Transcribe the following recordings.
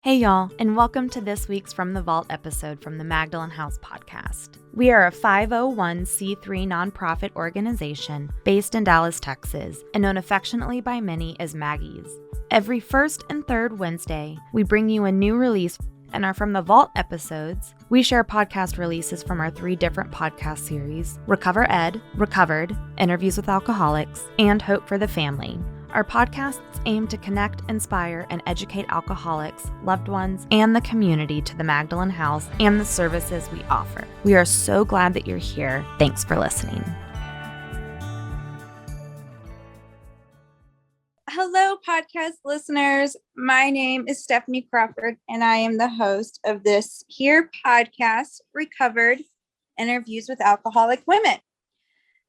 Hey y'all, and welcome to this week's From the Vault episode from the Magdalen House podcast. We are a 501c3 nonprofit organization based in Dallas, Texas, and known affectionately by many as Maggies. Every first and third Wednesday, we bring you a new release, and our From the Vault episodes, we share podcast releases from our 3 different podcast series: Recover Ed, Recovered, Interviews with Alcoholics, and Hope for the Family. Our podcasts aim to connect, inspire, and educate alcoholics, loved ones, and the community to the Magdalen House and the services we offer. We are so glad that you're here. Thanks for listening. Hello, podcast listeners. My name is Stephanie Crawford, and I am the host of this here podcast, Recovered, Interviews with Alcoholic Women.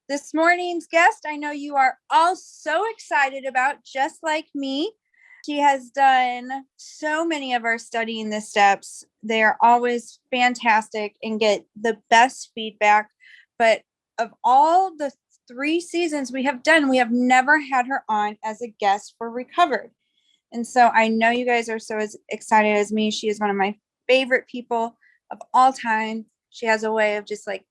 This morning's guest, I know you are all so excited about, just like me. She has done so many of our studying the steps. They are always fantastic and get the best feedback. But of all the 3 seasons we have done, we have never had her on as a guest for Recovered. And so I know you guys are so as excited as me. She is one of my favorite people of all time. She has a way of just like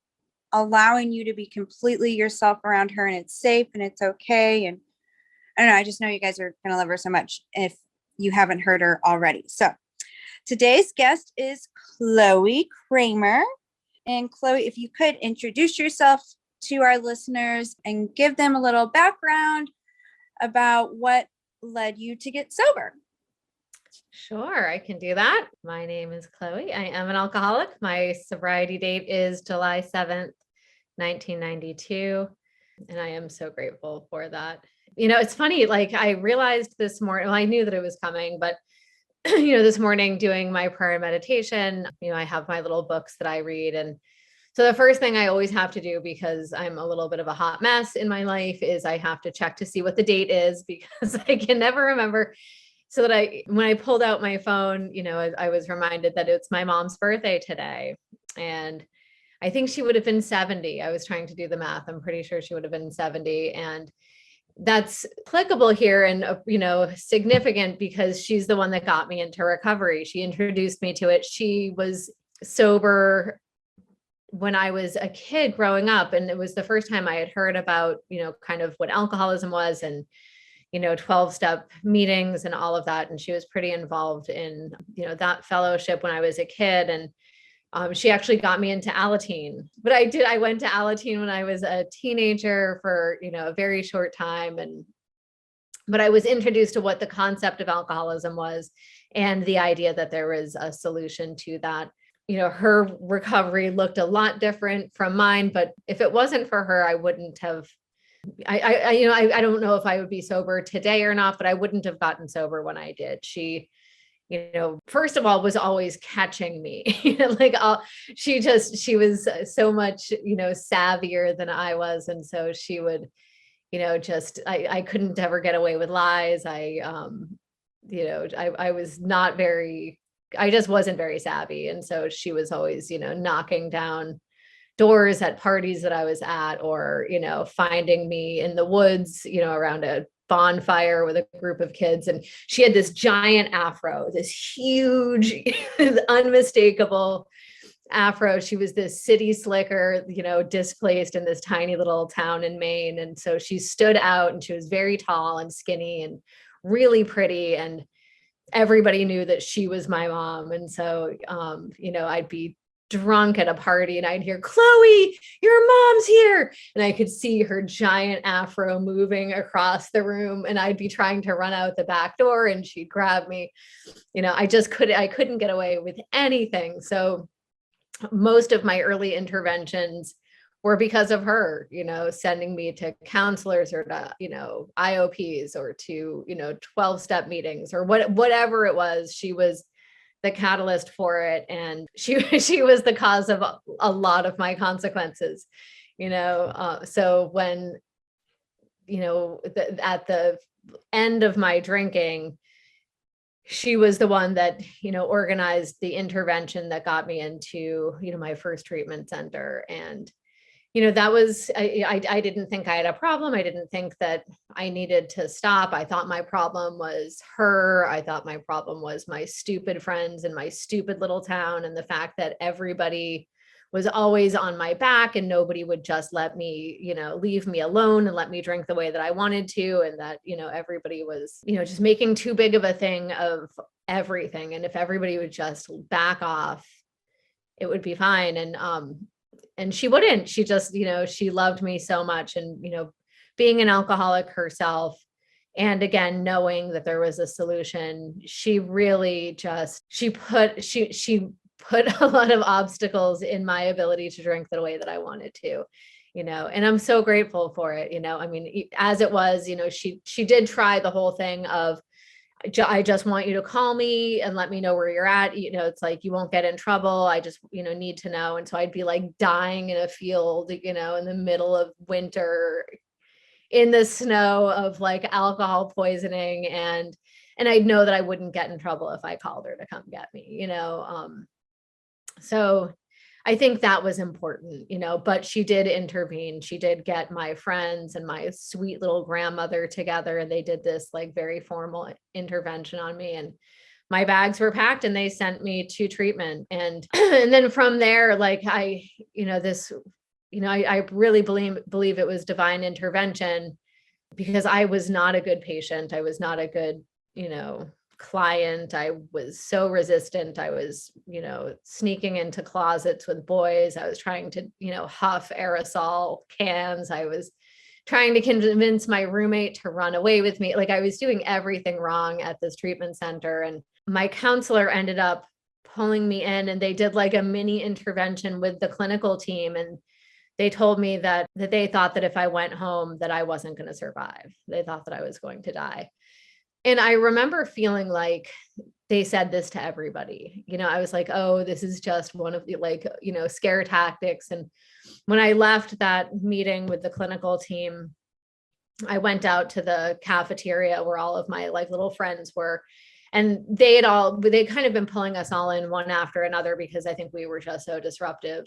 allowing you to be completely yourself around her, and it's safe and it's okay. And I don't know, I just know you guys are going to love her so much if you haven't heard her already. So today's guest is Chloe Cramer. And Chloe, if you could introduce yourself to our listeners and give them a little background about what led you to get sober. Sure, I can do that. My name is Chloe. I am an alcoholic. My sobriety date is July 7th, 1992. And I am so grateful for that. You know, it's funny, like I realized this morning, well, I knew that it was coming, but this morning doing my prayer and meditation, I have my little books that I read. And so the first thing I always have to do, because I'm a little bit of a hot mess in my life, is I have to check to see what the date is, because I can never remember. So that when I pulled out my phone, I was reminded that it's my mom's birthday today. And I think she would have been 70. I was trying to do the math. I'm pretty sure she would have been 70. And that's applicable here and, significant because she's the one that got me into recovery. She introduced me to it. She was sober when I was a kid growing up. And it was the first time I had heard about, kind of what alcoholism was and 12-step meetings and all of that. And she was pretty involved in, that fellowship when I was a kid. And she actually got me into Alateen. But I went to Alateen when I was a teenager for, a very short time. But I was introduced to what the concept of alcoholism was and the idea that there was a solution to that. Her recovery looked a lot different from mine, but if it wasn't for her, I wouldn't have I don't know if I would be sober today or not, but I wouldn't have gotten sober when I did. She, first of all, was always catching me, she was so much, savvier than I was. And so she would, I couldn't ever get away with lies. I was not very, I just wasn't very savvy. And so she was always, knocking down doors at parties that I was at, or, finding me in the woods, around a bonfire with a group of kids. And she had this giant afro, this huge, unmistakable afro. She was this city slicker, displaced in this tiny little town in Maine. And so she stood out, and she was very tall and skinny and really pretty. And everybody knew that she was my mom. And so, I'd be drunk at a party and I'd hear, "Chloe, your mom's here." And I could see her giant afro moving across the room, and I'd be trying to run out the back door and she'd grab me. I couldn't get away with anything. So most of my early interventions were because of her, sending me to counselors or to, IOPs or to, 12-step meetings or whatever it was. She was the catalyst for it. And she was the cause of a lot of my consequences, so when, at the end of my drinking, she was the one that, organized the intervention that got me into, my first treatment center. And, that was, I didn't think I had a problem. I didn't think that I needed to stop. I thought my problem was her. I thought my problem was my stupid friends in my stupid little town. And the fact that everybody was always on my back and nobody would just let me, leave me alone and let me drink the way that I wanted to. And that, everybody was, just making too big of a thing of everything. And if everybody would just back off, it would be fine. And she wouldn't. She just, she loved me so much. And, being an alcoholic herself, and again, knowing that there was a solution, she really just, she put a lot of obstacles in my ability to drink the way that I wanted to, and I'm so grateful for it. I mean, as it was, she did try the whole thing of, I just want you to call me and let me know where you're at. It's like, you won't get in trouble. I just, need to know. And so I'd be like dying in a field, in the middle of winter in the snow of like alcohol poisoning. And I'd know that I wouldn't get in trouble if I called her to come get me, so I think that was important, but she did intervene. She did get my friends and my sweet little grandmother together, and they did this like very formal intervention on me, and my bags were packed and they sent me to treatment. And, and then from there, like I really believe it was divine intervention, because I was not a good patient. I was not a good, client. I was so resistant. I was, sneaking into closets with boys. I was trying to, huff aerosol cans. I was trying to convince my roommate to run away with me. Like I was doing everything wrong at this treatment center. And my counselor ended up pulling me in, and they did like a mini intervention with the clinical team. And they told me that they thought that if I went home, that I wasn't going to survive. They thought that I was going to die. And I remember feeling like they said this to everybody. I was like, oh, this is just one of the scare tactics. And when I left that meeting with the clinical team, I went out to the cafeteria where all of my like little friends were. And they'd kind of been pulling us all in one after another, because I think we were just so disruptive.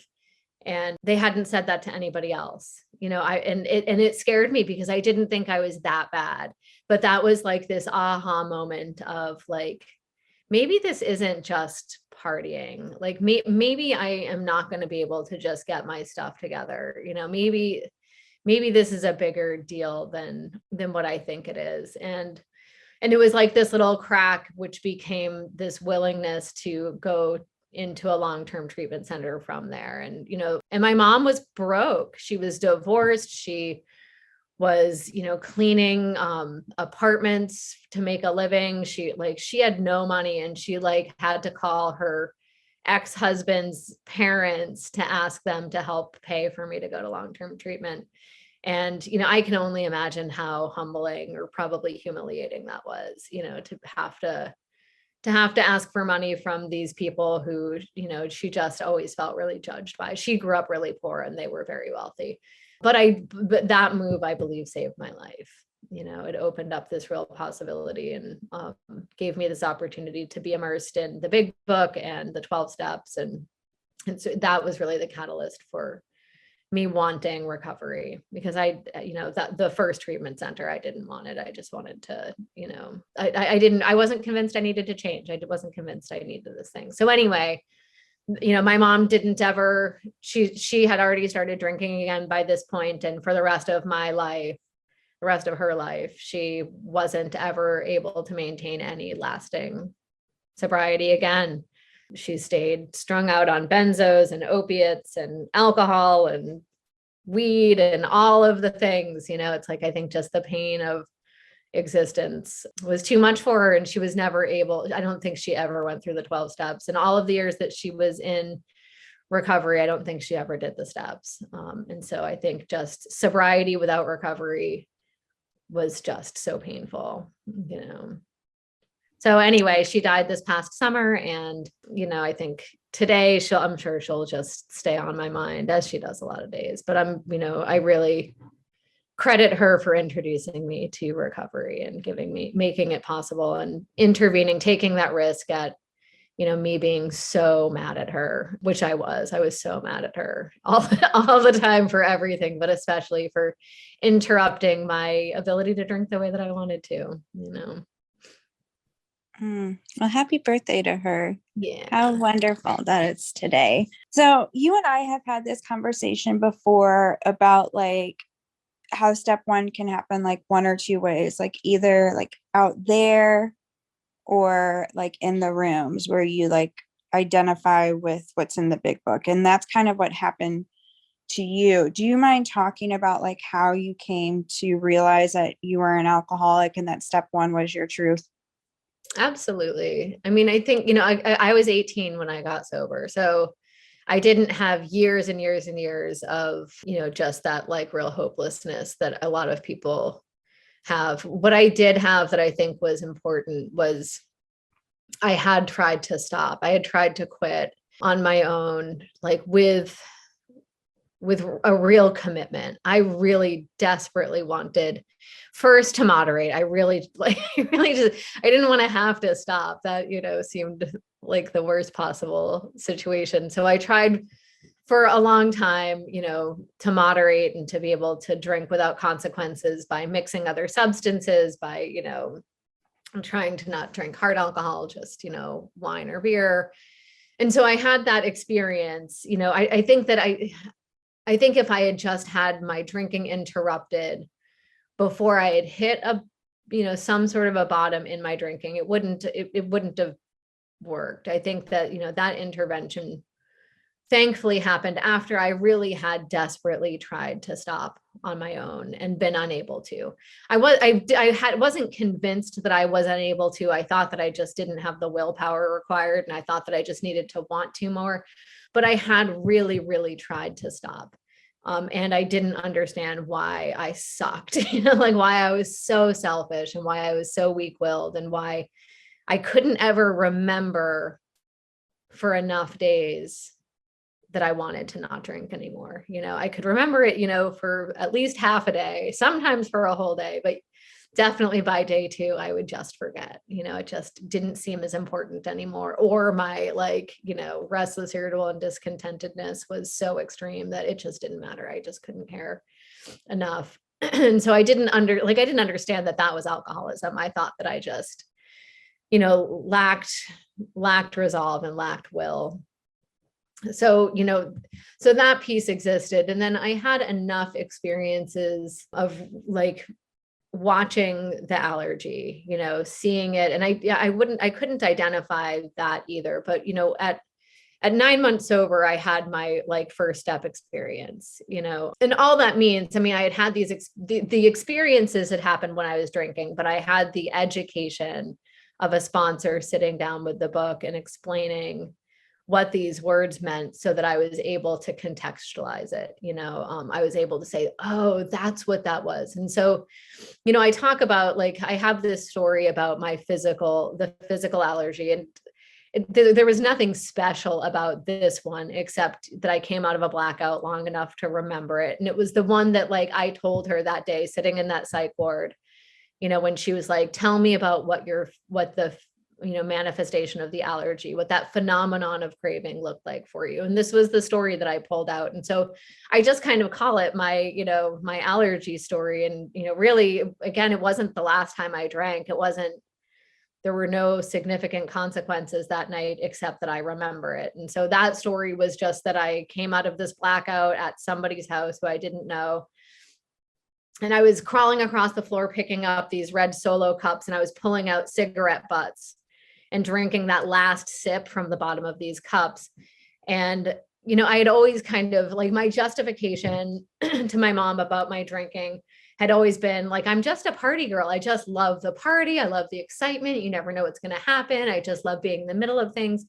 And they hadn't said that to anybody else, and it scared me, because I didn't think I was that bad. But that was like this aha moment of like, maybe this isn't just partying. Like maybe I am not going to be able to just get my stuff together. Maybe this is a bigger deal than what I think it is. And it was like this little crack, which became this willingness to go into a long-term treatment center from there. And, and my mom was broke. She was divorced. She was, cleaning apartments to make a living. She had no money, and she like had to call her ex-husband's parents to ask them to help pay for me to go to long-term treatment. And, I can only imagine how humbling or probably humiliating that was, to have to ask for money from these people who, she just always felt really judged by. She grew up really poor and they were very wealthy. But that move, I believe, saved my life. It opened up this real possibility, and gave me this opportunity to be immersed in the big book and the 12 steps. And so that was really the catalyst for me wanting recovery, because the first treatment center, I didn't want it. I just wanted to, I wasn't convinced I needed to change. I wasn't convinced I needed this thing. So anyway, my mom didn't ever, she had already started drinking again by this point. And for the rest of her life, she wasn't ever able to maintain any lasting sobriety again. She stayed strung out on benzos and opiates and alcohol and weed and all of the things. It's like, I think just the pain of existence was too much for her, and she was never able, I don't think she ever went through the 12 steps. And all of the years that she was in recovery, I don't think she ever did the steps. And so I think just sobriety without recovery was just so painful, So anyway, she died this past summer, and, I think today I'm sure she'll just stay on my mind, as she does a lot of days. But I really credit her for introducing me to recovery and making it possible, and intervening, taking that risk at, me being so mad at her, which I was so mad at her all the time for everything, but especially for interrupting my ability to drink the way that I wanted to. Well, happy birthday to her. Yeah. How wonderful that it's today. So you and I have had this conversation before about like how step one can happen like one or two ways, like either like out there or like in the rooms where you like identify with what's in the big book. And that's kind of what happened to you. Do you mind talking about like how you came to realize that you were an alcoholic and that step one was your truth? Absolutely. I mean, I think, I was 18 when I got sober. So I didn't have years and years and years of, just that like real hopelessness that a lot of people have. What I did have that I think was important was I had tried to stop. I had tried to quit on my own, like with a real commitment. I really desperately wanted first to moderate. I really I didn't want to have to stop. That, seemed like the worst possible situation. So I tried for a long time, to moderate and to be able to drink without consequences by mixing other substances, by, trying to not drink hard alcohol, just, wine or beer. And so I had that experience, I think that I think if I had just had my drinking interrupted before I had hit some sort of a bottom in my drinking, it wouldn't have worked. I think that, that intervention thankfully happened after I really had desperately tried to stop on my own and been unable to. I wasn't convinced that I was unable to. I thought that I just didn't have the willpower required. And I thought that I just needed to want to more, but I had really, really tried to stop. And I didn't understand why I sucked, like why I was so selfish and why I was so weak-willed and why I couldn't ever remember for enough days that I wanted to not drink anymore. I could remember it, for at least half a day, sometimes for a whole day, but definitely by day 2, I would just forget, it just didn't seem as important anymore. Or my restless, irritable, and discontentedness was so extreme that it just didn't matter. I just couldn't care enough. And so I didn't understand that was alcoholism. I thought that I just, lacked resolve and lacked will. So, so that piece existed. And then I had enough experiences of like watching the allergy, seeing it. And I couldn't identify that either. But, at 9 months sober, I had my like first step experience, and all that means, I mean, I had these, the experiences had happened when I was drinking, but I had the education of a sponsor sitting down with the book and explaining what these words meant so that I was able to contextualize it. I was able to say, oh, that's what that was. And so, I talk about like, I have this story about the physical allergy, and there was nothing special about this one, except that I came out of a blackout long enough to remember it. And it was the one that like, I told her that day sitting in that psych ward, when she was like, tell me about what the manifestation of the allergy, what that phenomenon of craving looked like for you. And this was the story that I pulled out. And so I just kind of call it my, my allergy story. And, really, again, it wasn't the last time I drank. There were no significant consequences that night, except that I remember it. And so that story was just that I came out of this blackout at somebody's house who I didn't know. And I was crawling across the floor, picking up these red Solo cups, and I was pulling out cigarette butts and drinking that last sip from the bottom of these cups. And, I had always kind of like my justification to my mom about my drinking had always been like, I'm just a party girl. I just love the party. I love the excitement. You never know what's going to happen. I just love being in the middle of things,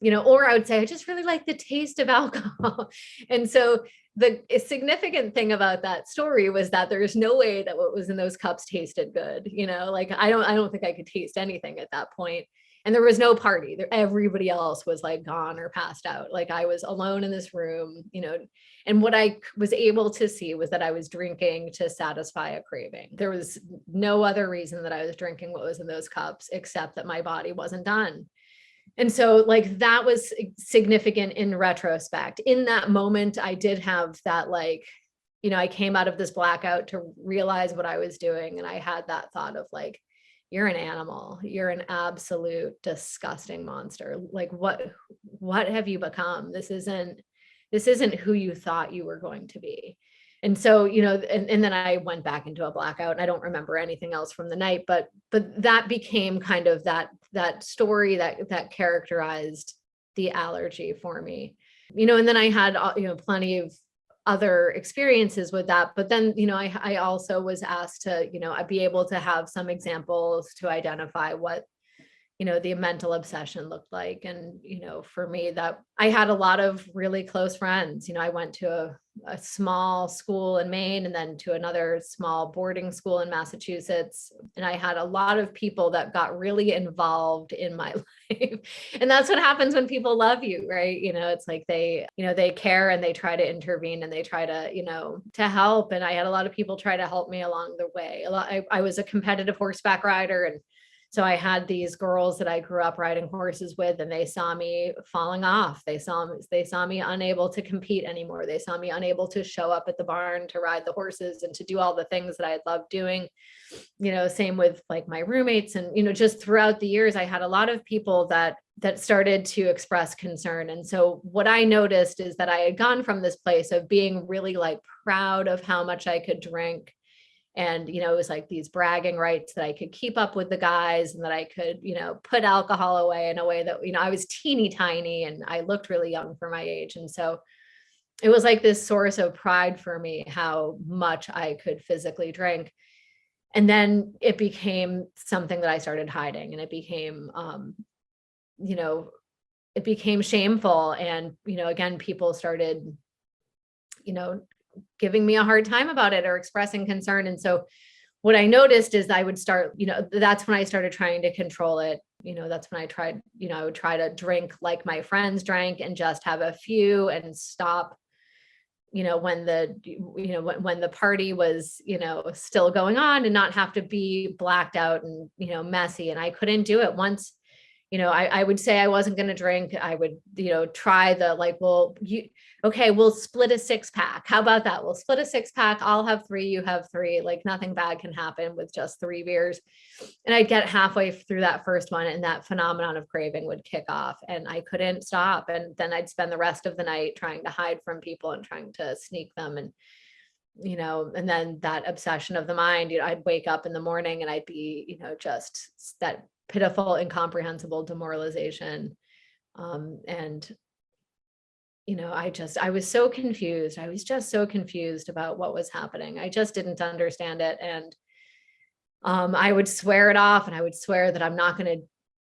or I would say, I just really like the taste of alcohol. And so the significant thing about that story was that there's no way that what was in those cups tasted good. Like I don't think I could taste anything at that point. And there was no party. Everybody else was like gone or passed out. Like I was alone in this room, and what I was able to see was that I was drinking to satisfy a craving. There was no other reason that I was drinking what was in those cups, except that my body wasn't done. And so like that was significant in retrospect. In that moment, I did have that, like, I came out of this blackout to realize what I was doing. And I had that thought of like, you're an animal. You're an absolute disgusting monster. Like what have you become? This isn't who you thought you were going to be. And so, and then I went back into a blackout and I don't remember anything else from the night, but that became kind of that story that characterized the allergy for me, and then I had, plenty of other experiences with that. But then, I also was asked to, I'd be able to have some examples to identify what, the mental obsession looked like. And, for me, that I had a lot of really close friends. I went to a small school in Maine and then to another small boarding school in Massachusetts. And I had a lot of people that got really involved in my life. And that's what happens when people love you, right? It's like they care and they try to intervene and they try to, to help. And I had a lot of people try to help me along the way. I was a competitive horseback rider, and so I had these girls that I grew up riding horses with, and they saw me falling off. They saw me unable to compete anymore. They saw me unable to show up at the barn to ride the horses and to do all the things that I loved doing. Same with like my roommates. And, just throughout the years, I had a lot of people that started to express concern. And so what I noticed is that I had gone from this place of being really like proud of how much I could drink. And, it was like these bragging rights that I could keep up with the guys and that I could, put alcohol away in a way that, I was teeny tiny and I looked really young for my age. And so it was like this source of pride for me, how much I could physically drink. And then it became something that I started hiding, and it became, it became shameful. And, again, people started, giving me a hard time about it or expressing concern. And so what I noticed is I would start, that's when I started trying to control it. That's when I tried, I would try to drink like my friends drank and just have a few and stop, when the party was, still going on, and not have to be blacked out and, messy. And I couldn't do it once. I would say I wasn't going to drink. I would, try the like, well, okay, we'll split a 6-pack. How about that? We'll split a 6-pack. I'll have 3, you have 3. Like nothing bad can happen with just 3 beers. And I'd get halfway through that first one, and that phenomenon of craving would kick off, and I couldn't stop. And then I'd spend the rest of the night trying to hide from people and trying to sneak them. And, and then that obsession of the mind, I'd wake up in the morning and I'd be, just that pitiful, incomprehensible demoralization. And, I was so confused. I was just so confused about what was happening. I just didn't understand it. And I would swear it off, and I would swear that I'm not going to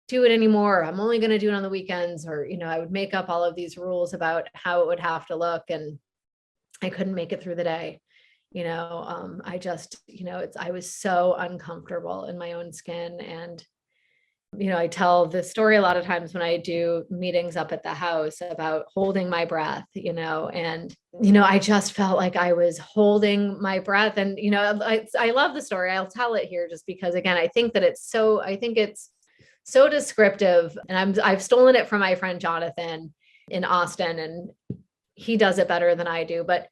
do it anymore. I'm only going to do it on the weekends, or, I would make up all of these rules about how it would have to look, and I couldn't make it through the day. I just, I was so uncomfortable in my own skin. And I tell this story a lot of times when I do meetings up at the house about holding my breath, and, I just felt like I was holding my breath. And, I love the story. I'll tell it here just because, again, I think it's so descriptive, and I've stolen it from my friend Jonathan in Austin, and he does it better than I do. But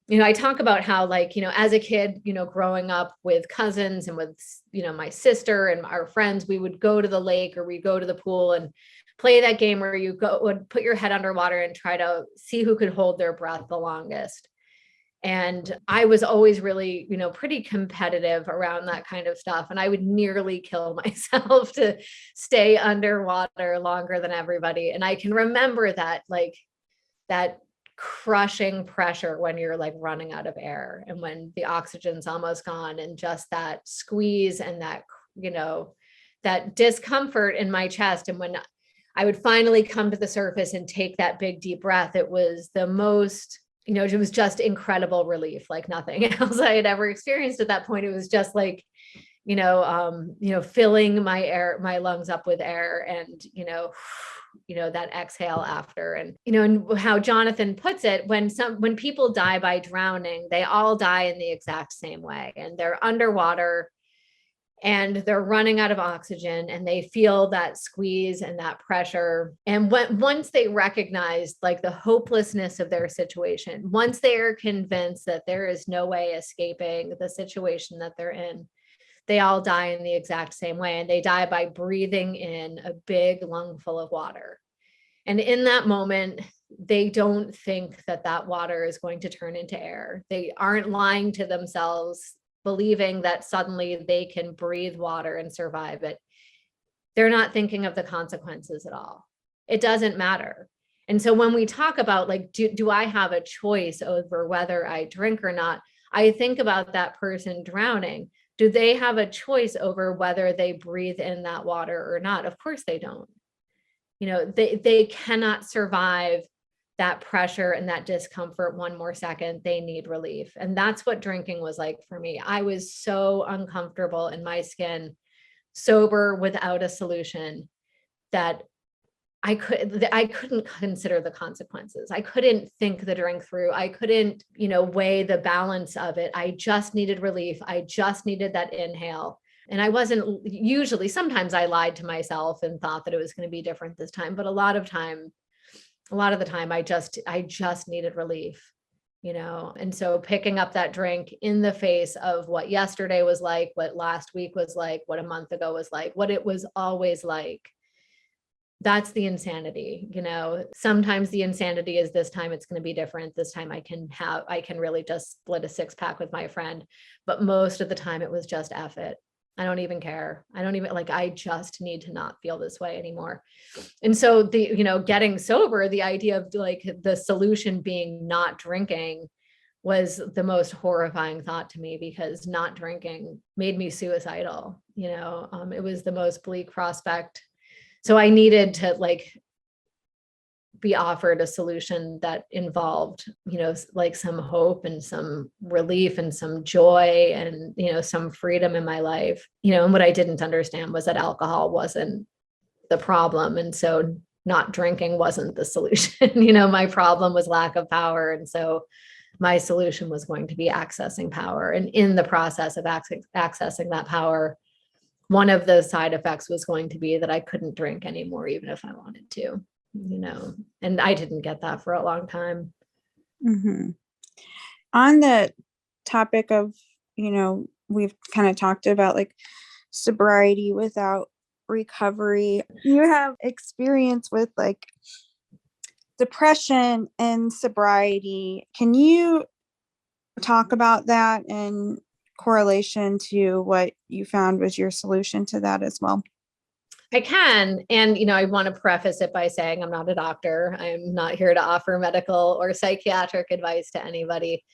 I talk about how, like, as a kid, growing up with cousins and with, my sister and our friends, we would go to the lake or we go to the pool and play that game where you would put your head underwater and try to see who could hold their breath the longest. And I was always really, pretty competitive around that kind of stuff. And I would nearly kill myself to stay underwater longer than everybody. And I can remember that, like, that crushing pressure when you're like running out of air and when the oxygen's almost gone, and just that squeeze and that, that discomfort in my chest. And when I would finally come to the surface and take that big deep breath, it was the most, it was just incredible relief, like nothing else I had ever experienced at that point. It was just like, filling my lungs up with air, and, that exhale after. And, and how Jonathan puts it, when people die by drowning, they all die in the exact same way, and they're underwater, and they're running out of oxygen and they feel that squeeze and that pressure. And once they recognize like the hopelessness of their situation, once they are convinced that there is no way escaping the situation that they're in, they all die in the exact same way. And they die by breathing in a big lungful of water. And in that moment, they don't think that that water is going to turn into air. They aren't lying to themselves, believing that suddenly they can breathe water and survive it. They're not thinking of the consequences at all. It doesn't matter. And so when we talk about like, do I have a choice over whether I drink or not? I think about that person drowning. Do they have a choice over whether they breathe in that water or not? Of course they don't. You know, they cannot survive that pressure and that discomfort one more second. They need relief. And that's what drinking was like for me. I was so uncomfortable in my skin, sober without a solution, that I couldn't consider the consequences. I couldn't think the drink through. I couldn't, weigh the balance of it. I just needed relief. I just needed that inhale. And I wasn't usually, sometimes I lied to myself and thought that it was going to be different this time. But a lot of the time I just needed relief, And so picking up that drink in the face of what yesterday was like, what last week was like, what a month ago was like, what it was always like. That's the insanity. Sometimes the insanity is this time it's going to be different. This time I can really just split a 6-pack with my friend. But most of the time it was just F it. I don't even care. I just need to not feel this way anymore. And so getting sober, the idea of like the solution being not drinking was the most horrifying thought to me, because not drinking made me suicidal. It was the most bleak prospect. So I needed to be offered a solution that involved, some hope and some relief and some joy and, some freedom in my life, and what I didn't understand was that alcohol wasn't the problem. And so not drinking wasn't the solution. My problem was lack of power. And so my solution was going to be accessing power. And in the process of accessing that power, one of the side effects was going to be that I couldn't drink anymore, even if I wanted to. And I didn't get that for a long time. Mm-hmm. On the topic of, we've kind of talked about like sobriety without recovery. You have experience with like depression and sobriety. Can you talk about that in correlation to what you found was your solution to that as well? I can. And, I want to preface it by saying I'm not a doctor. I'm not here to offer medical or psychiatric advice to anybody.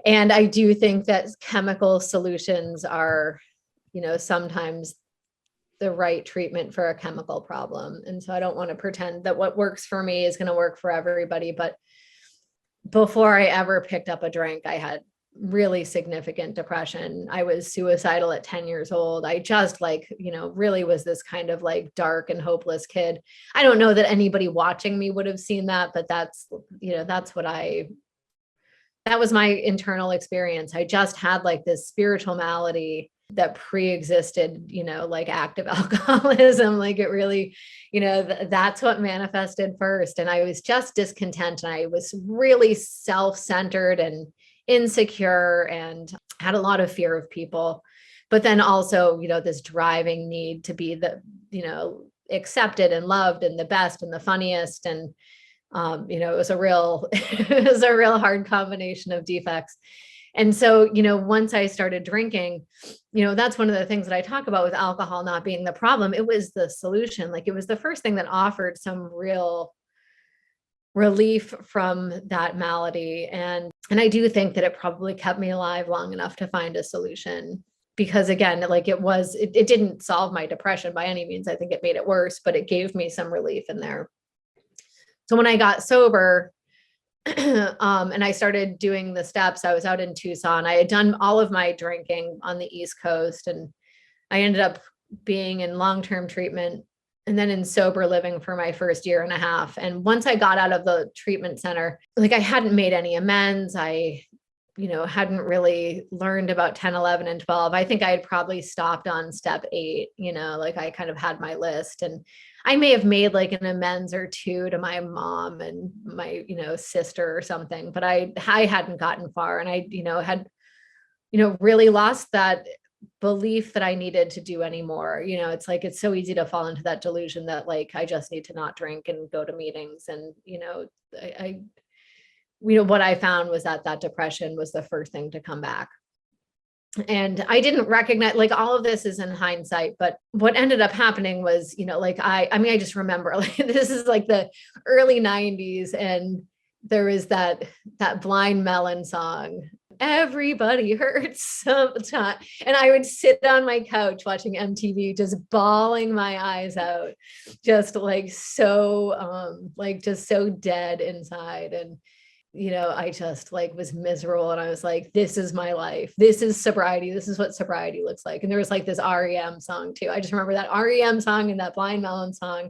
And I do think that chemical solutions are, sometimes the right treatment for a chemical problem. And so I don't want to pretend that what works for me is going to work for everybody. But before I ever picked up a drink, I had really significant depression. I was suicidal at 10 years old. I just really was this kind of like dark and hopeless kid. I don't know that anybody watching me would have seen that, but that was my internal experience. I just had like this spiritual malady that pre-existed, active alcoholism. Like it really, that's what manifested first. And I was just discontent, and I was really self-centered and insecure and had a lot of fear of people, but then also, this driving need to be the, accepted and loved and the best and the funniest. And, it was a real hard combination of defects. And so, once I started drinking, that's one of the things that I talk about with alcohol not being the problem. It was the solution. Like it was the first thing that offered some real relief from that malady. And I do think that it probably kept me alive long enough to find a solution, because again, it didn't solve my depression by any means. I think it made it worse, but it gave me some relief in there. So when I got sober, and I started doing the steps, I was out in Tucson. I had done all of my drinking on the East Coast, and I ended up being in long-term treatment and then in sober living for my first year and a half. And once I got out of the treatment center, I hadn't made any amends. I hadn't really learned about 10, 11, and 12. I think I had probably stopped on step 8, like I kind of had my list, and I may have made like an amends or two to my mom and my, sister or something, but I hadn't gotten far. And I, had, really lost that belief that I needed to do anymore. It's like, it's so easy to fall into that delusion that like, I just need to not drink and go to meetings. And, I what I found was that depression was the first thing to come back. And I didn't recognize, like, all of this is in hindsight, but what ended up happening was, like, I just remember like, this is like the early 90s. And there was that Blind Melon song, everybody hurts sometime. And I would sit on my couch watching MTV, just bawling my eyes out, just like, just so dead inside. And I just like was miserable, and I was like, this is my life. This is sobriety. This is what sobriety looks like. And there was like this REM song too. I just remember that REM song and that Blind Melon song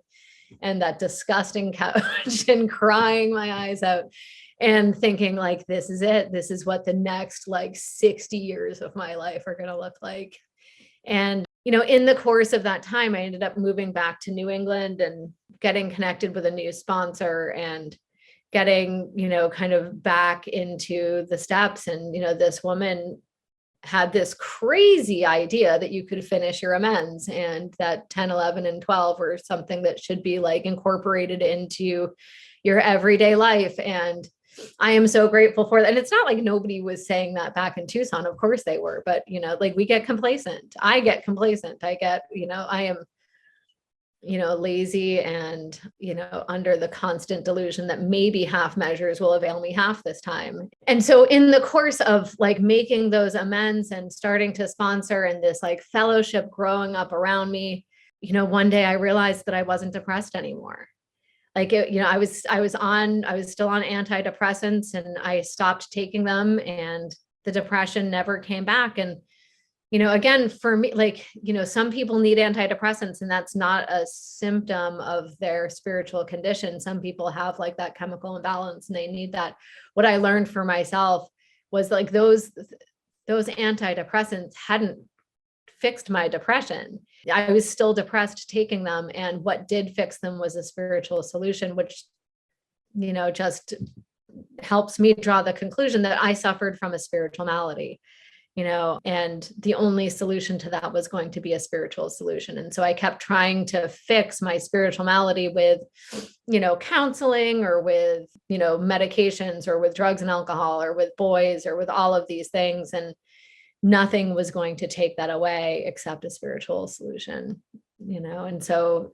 and that disgusting couch and crying my eyes out and thinking like, this is it. This is what the next like 60 years of my life are going to look like. And, in the course of that time, I ended up moving back to New England and getting connected with a new sponsor and getting, kind of back into the steps. And, this woman had this crazy idea that you could finish your amends, and that 10, 11, and 12 were something that should be like incorporated into your everyday life. And I am so grateful for that. And it's not like nobody was saying that back in Tucson. Of course they were, but like we get complacent. I get complacent. I get, I am lazy and, under the constant delusion that maybe half measures will avail me half this time. And so in the course of like making those amends and starting to sponsor and this like fellowship growing up around me, one day I realized that I wasn't depressed anymore. Like, I was still on antidepressants, and I stopped taking them, and the depression never came back. And again, for me, like, some people need antidepressants, and that's not a symptom of their spiritual condition. Some people have like that chemical imbalance and they need that. What I learned for myself was like those antidepressants hadn't fixed my depression. I was still depressed taking them. And what did fix them was a spiritual solution, which, just helps me draw the conclusion that I suffered from a spiritual malady. And the only solution to that was going to be a spiritual solution. And so I kept trying to fix my spiritual malady with, counseling or with, medications or with drugs and alcohol or with boys or with all of these things. And nothing was going to take that away except a spiritual solution, and so,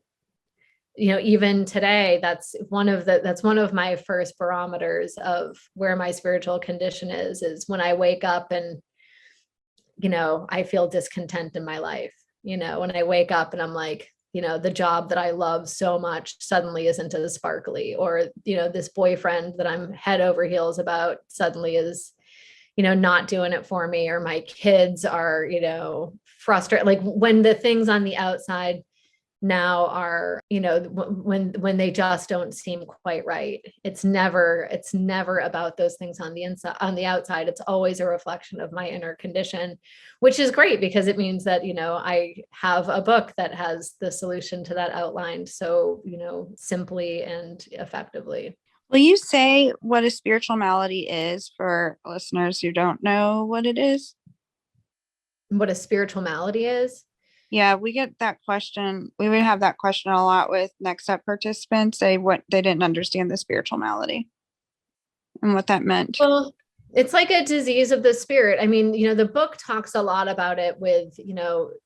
even today, that's one of my first barometers of where my spiritual condition is when I wake up and I feel discontent in my life, when I wake up and I'm like, the job that I love so much suddenly isn't as sparkly, or, this boyfriend that I'm head over heels about suddenly is, not doing it for me, or my kids are, frustrated. Like when the things on the outside now are, when they just don't seem quite right. It's never about those things on the inside, on the outside. It's always a reflection of my inner condition, which is great because it means that, I have a book that has the solution to that outlined so, simply and effectively. Will you say what a spiritual malady is for listeners who don't know what it is? What a spiritual malady is? Yeah, we get that question. We would have that question a lot with Next Step participants. They didn't understand the spiritual malady and what that meant. Well, it's like a disease of the spirit. I mean, the book talks a lot about it with,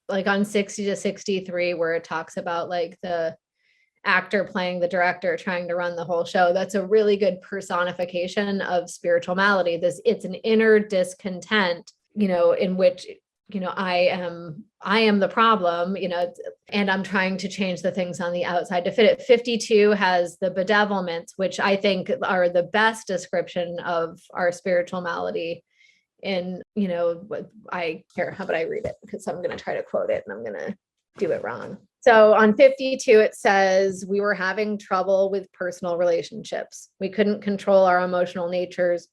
like on 60 to 63, where it talks about like the actor playing the director trying to run the whole show. That's a really good personification of spiritual malady. It's an inner discontent, in which I am the problem, and I'm trying to change the things on the outside to fit it. 52 has the bedevilments, which I think are the best description of our spiritual malady. In, how about I read it? Because I'm going to try to quote it and I'm going to do it wrong. So on 52, it says, we were having trouble with personal relationships. We couldn't control our emotional natures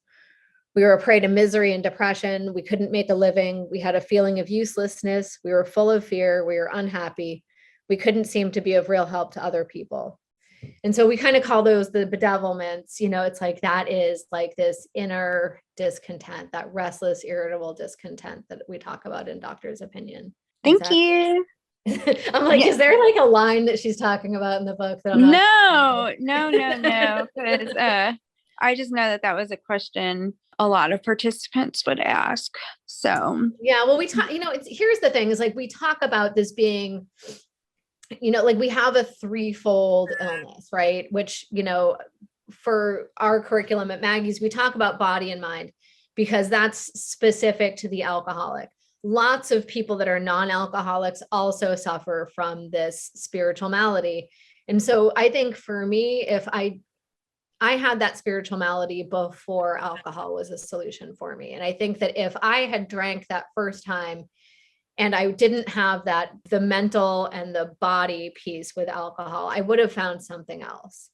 We were a prey to misery and depression. We couldn't make a living. We had a feeling of uselessness. We were full of fear. We were unhappy. We couldn't seem to be of real help to other people. And so we kind of call those the bedevilments. It's like that is like this inner discontent, that restless, irritable discontent that we talk about in Doctor's Opinion. Thank you. I'm like, Is there like a line that she's talking about in the book that I'm not? No. Because I just know that was a question a lot of participants would ask. So yeah, well, we talk. Here's the thing: is like we talk about this being, like we have a threefold illness, right? Which for our curriculum at Maggie's, we talk about body and mind because that's specific to the alcoholic. Lots of people that are non-alcoholics also suffer from this spiritual malady. And so I think for me, if I had that spiritual malady before alcohol was a solution for me. And I think that if I had drank that first time and I didn't have the mental and the body piece with alcohol, I would have found something else.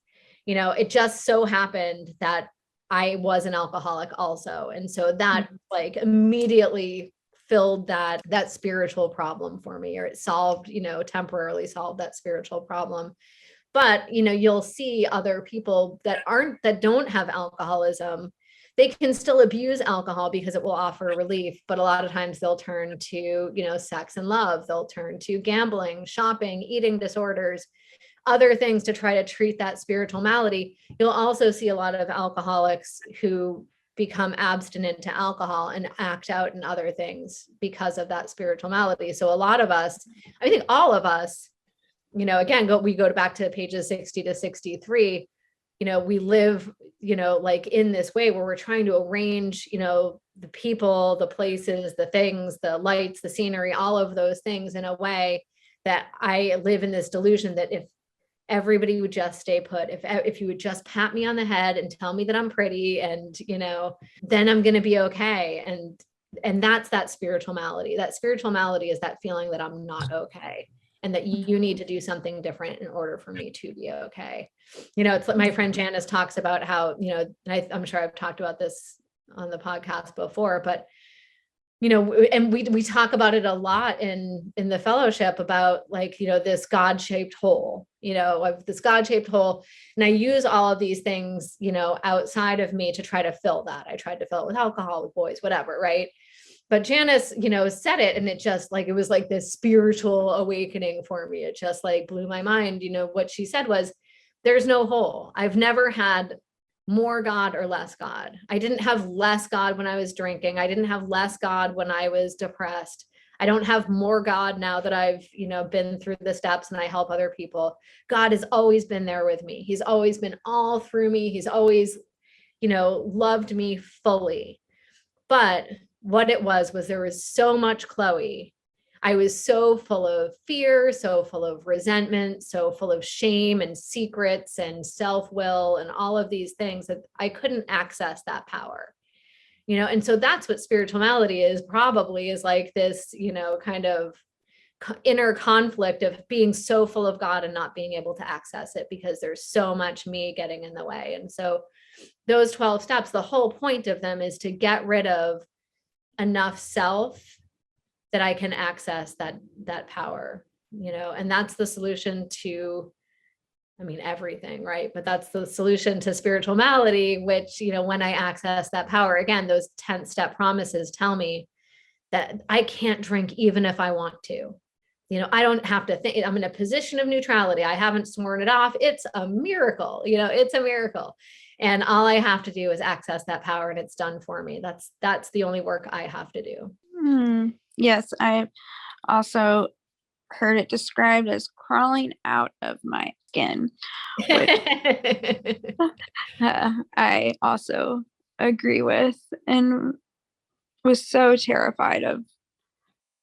It just so happened that I was an alcoholic also. And so that like immediately filled that spiritual problem for me, or it solved, temporarily solved that spiritual problem. But, you'll see other people that don't have alcoholism, they can still abuse alcohol because it will offer relief. But a lot of times they'll turn to, sex and love. They'll turn to gambling, shopping, eating disorders, other things to try to treat that spiritual malady. You'll also see a lot of alcoholics who become abstinent to alcohol and act out in other things because of that spiritual malady. So a lot of us, I think all of us, again, we go back to pages 60 to 63, we live, like in this way where we're trying to arrange, the people, the places, the things, the lights, the scenery, all of those things in a way that I live in this delusion that if everybody would just stay put, if you would just pat me on the head and tell me that I'm pretty and, then I'm going to be okay. And that's that spiritual malady. That spiritual malady is that feeling that I'm not okay. And that you need to do something different in order for me to be okay. It's like my friend Janice talks about how, I'm sure I've talked about this on the podcast before, but, and we talk about it a lot in the fellowship about like, this God-shaped hole, this God-shaped hole. And I use all of these things, outside of me to try to fill that. I tried to fill it with alcohol, with boys, whatever. Right. But Janice, said it, and it just like, it was like this spiritual awakening for me. It just like blew my mind. What she said was, there's no hole. I've never had more God or less God. I didn't have less God when I was drinking. I didn't have less God when I was depressed. I don't have more God now that I've, been through the steps and I help other people. God has always been there with me. He's always been all through me. He's always, loved me fully. But what it was there was so much Chloe. I was so full of fear, so full of resentment, so full of shame and secrets and self-will and all of these things that I couldn't access that power, and so that's what spiritual malady is like this, kind of inner conflict of being so full of God and not being able to access it because there's so much me getting in the way. And so those 12 steps, the whole point of them is to get rid of enough self that I can access that power, and that's the solution to, everything, right? But that's the solution to spiritual malady, which, when I access that power, again, those 10-step promises tell me that I can't drink even if I want to. I don't have to think. I'm in a position of neutrality. I haven't sworn it off. It's a miracle, it's a miracle. And all I have to do is access that power and it's done for me. That's the only work I have to do. Yes. I also heard it described as crawling out of my skin, which I also agree with, and was so terrified of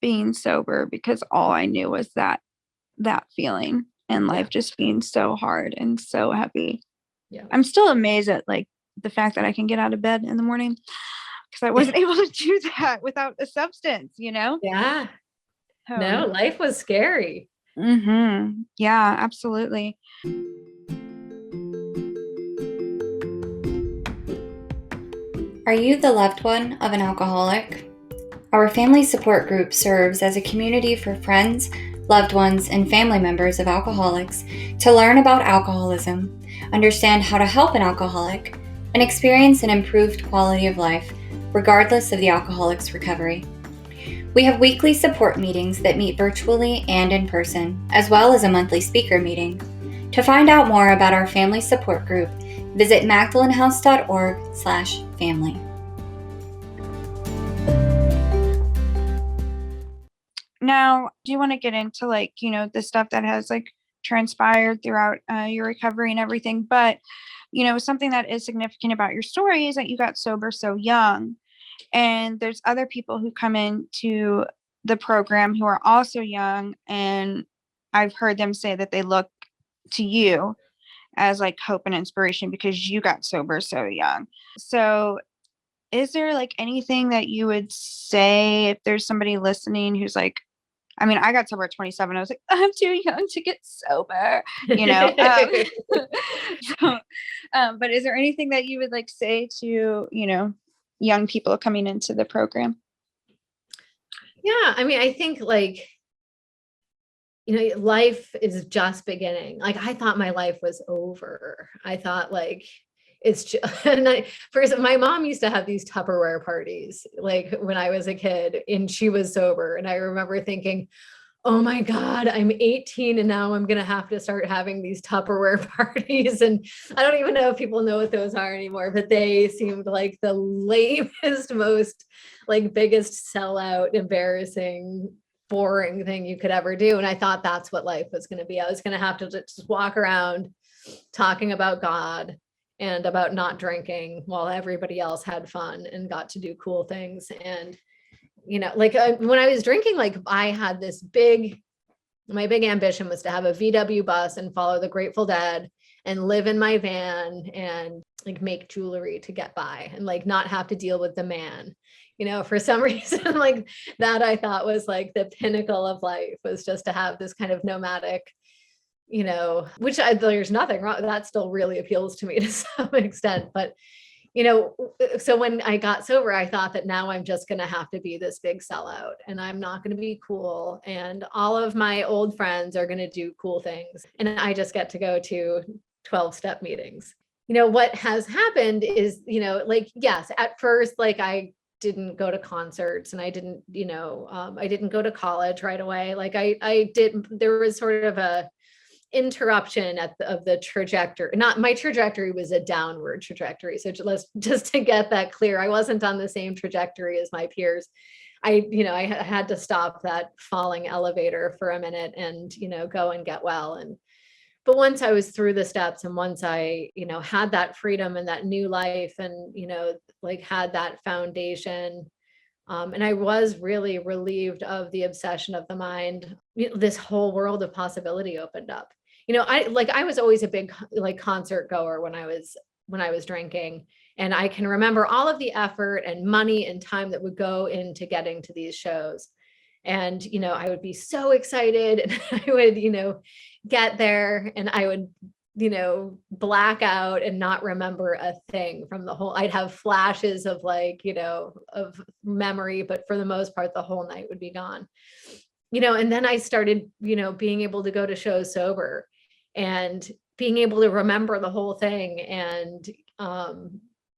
being sober because all I knew was that feeling and life just being so hard and so heavy. Yeah. I'm still amazed at like the fact that I can get out of bed in the morning because I wasn't able to do that without a substance, Yeah. No, life was scary. Mm-hmm. Yeah, absolutely. Are you the loved one of an alcoholic? Our family support group serves as a community for friends, loved ones, and family members of alcoholics to learn about alcoholism, understand how to help an alcoholic, and experience an improved quality of life, regardless of the alcoholic's recovery. We have weekly support meetings that meet virtually and in person, as well as a monthly speaker meeting. To find out more about our family support group, visit magdalenhouse.org/family. Now, do you want to get into the stuff that has transpired throughout your recovery and everything? But, something that is significant about your story is that you got sober so young. And there's other people who come into the program who are also young. And I've heard them say that they look to you as hope and inspiration because you got sober so young. So is there anything that you would say if there's somebody listening who's I got sober at 27. I was I'm too young to get sober, so, but is there anything that you would say to, young people coming into the program? Yeah. I think life is just beginning. I thought my life was over. I thought it's just, first, my mom used to have these Tupperware parties, when I was a kid and she was sober. And I remember thinking, oh my God, I'm 18 and now I'm going to have to start having these Tupperware parties. And I don't even know if people know what those are anymore, but they seemed like the lamest, most biggest sellout, embarrassing, boring thing you could ever do. And I thought that's what life was going to be. I was going to have to just walk around talking about God and about not drinking while everybody else had fun and got to do cool things. And, when I was drinking, I had my big ambition was to have a VW bus and follow the Grateful Dead and live in my van and make jewelry to get by and not have to deal with the man. For some reason, that I thought was the pinnacle of life, was just to have this kind of nomadic, which there's nothing wrong. That still really appeals to me to some extent. But, so when I got sober, I thought that now I'm just going to have to be this big sellout and I'm not going to be cool. And all of my old friends are going to do cool things. And I just get to go to 12-step meetings. What has happened is, yes, at first, I didn't go to concerts and I didn't, I didn't go to college right away. I did, there was sort of a interruption of the trajectory. Not my trajectory was a downward trajectory. So just to get that clear, I wasn't on the same trajectory as my peers. I had to stop that falling elevator for a minute and, go and get well. But once I was through the steps and once I, had that freedom and that new life and, had that foundation, and I was really relieved of the obsession of the mind, this whole world of possibility opened up. I was always a big concert goer when I was drinking. And I can remember all of the effort and money and time that would go into getting to these shows. And, I would be so excited and I would, get there and I would, black out and not remember a thing from the whole. I'd have flashes of of memory, but for the most part, the whole night would be gone. And then I started, being able to go to shows sober and being able to remember the whole thing. And,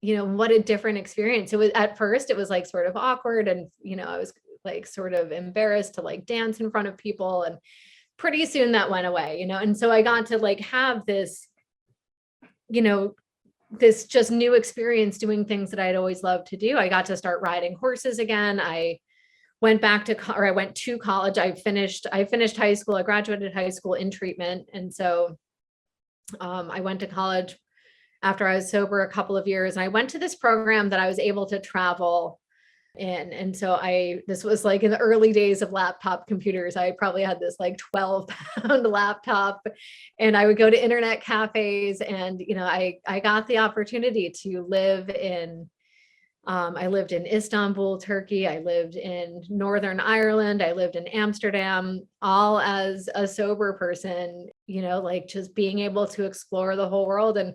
what a different experience. It was, at first it was sort of awkward and, I was sort of embarrassed to dance in front of people, and pretty soon that went away, and so I got to have this, this just new experience doing things that I'd always loved to do. I got to start riding horses again. I went to college. I finished high school. I graduated high school in treatment. And so I went to college after I was sober a couple of years. And I went to this program that I was able to travel in. And so this was in the early days of laptop computers. I probably had this 12-pound laptop and I would go to internet cafes and, I got the opportunity to live in, I lived in Istanbul, Turkey. I lived in Northern Ireland. I lived in Amsterdam, all as a sober person, just being able to explore the whole world. And,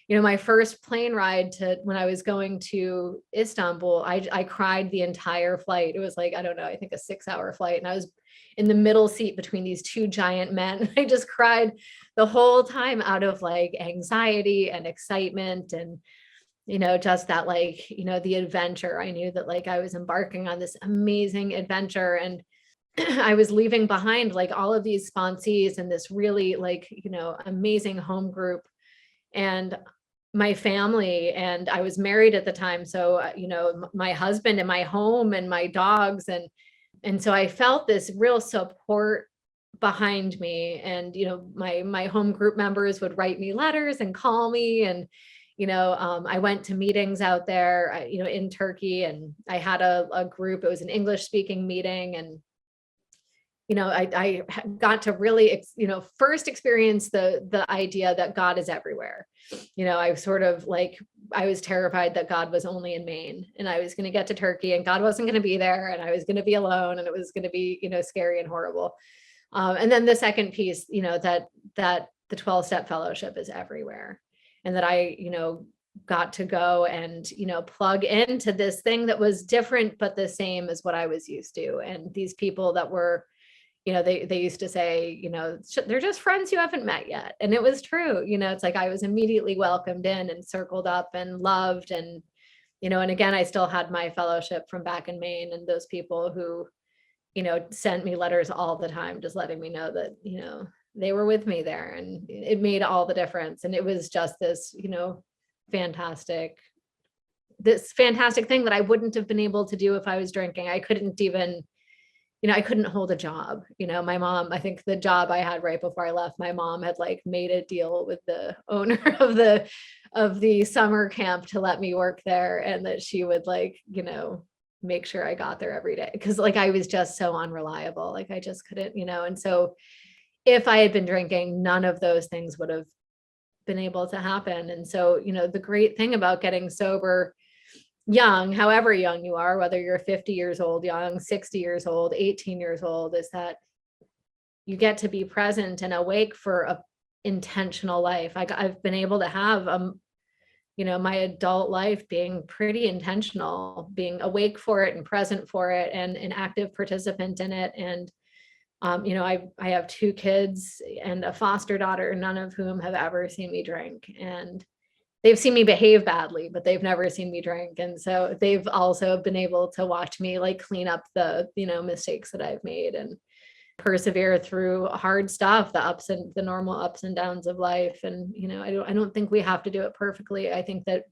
my first plane ride to when I was going to Istanbul, I cried the entire flight. It was like, I don't know, I think a 6-hour flight. And I was in the middle seat between these two giant men. I just cried the whole time out of like anxiety and excitement and, just that like, the adventure. I knew that like I was embarking on this amazing adventure, and I was leaving behind like all of these sponsees and this really like, amazing home group and my family. And I was married at the time. So, my husband and my home and my dogs. And so I felt this real support behind me. And, my home group members would write me letters and call me. And, I went to meetings out there, in Turkey, and I had a group. It was an English speaking meeting. And I got to really, first experience the idea that God is everywhere. I sort of like, I was terrified that God was only in Maine, and I was going to get to Turkey and God wasn't going to be there, and I was going to be alone, and it was going to be, scary and horrible. And then the second piece, that the 12-step fellowship is everywhere, and that I, got to go and, plug into this thing that was different, but the same as what I was used to. And these people that were, they used to say, they're just friends you haven't met yet. And it was true. It's like I was immediately welcomed in and circled up and loved. And, and again, I still had my fellowship from back in Maine, and those people who, sent me letters all the time, just letting me know that, they were with me there, and it made all the difference. And it was just this, fantastic thing that I wouldn't have been able to do if I was drinking. I couldn't even, I couldn't hold a job. My mom, I think the job I had right before I left, my mom had like made a deal with the owner of the summer camp to let me work there, and that she would like, make sure I got there every day. Cause like, I was just so unreliable. Like I just couldn't, and so if I had been drinking, none of those things would have been able to happen. And so, the great thing about getting sober young, however young you are, whether you're 50 years old, young, 60 years old, 18 years old, is that you get to be present and awake for a intentional life. I've been able to have, my adult life being pretty intentional, being awake for it and present for it and an active participant in it. And, I have 2 kids and a foster daughter, none of whom have ever seen me drink. And they've seen me behave badly, but they've never seen me drink. And so they've also been able to watch me like clean up the, mistakes that I've made and persevere through hard stuff, the normal ups and downs of life. And, I don't think we have to do it perfectly. I think that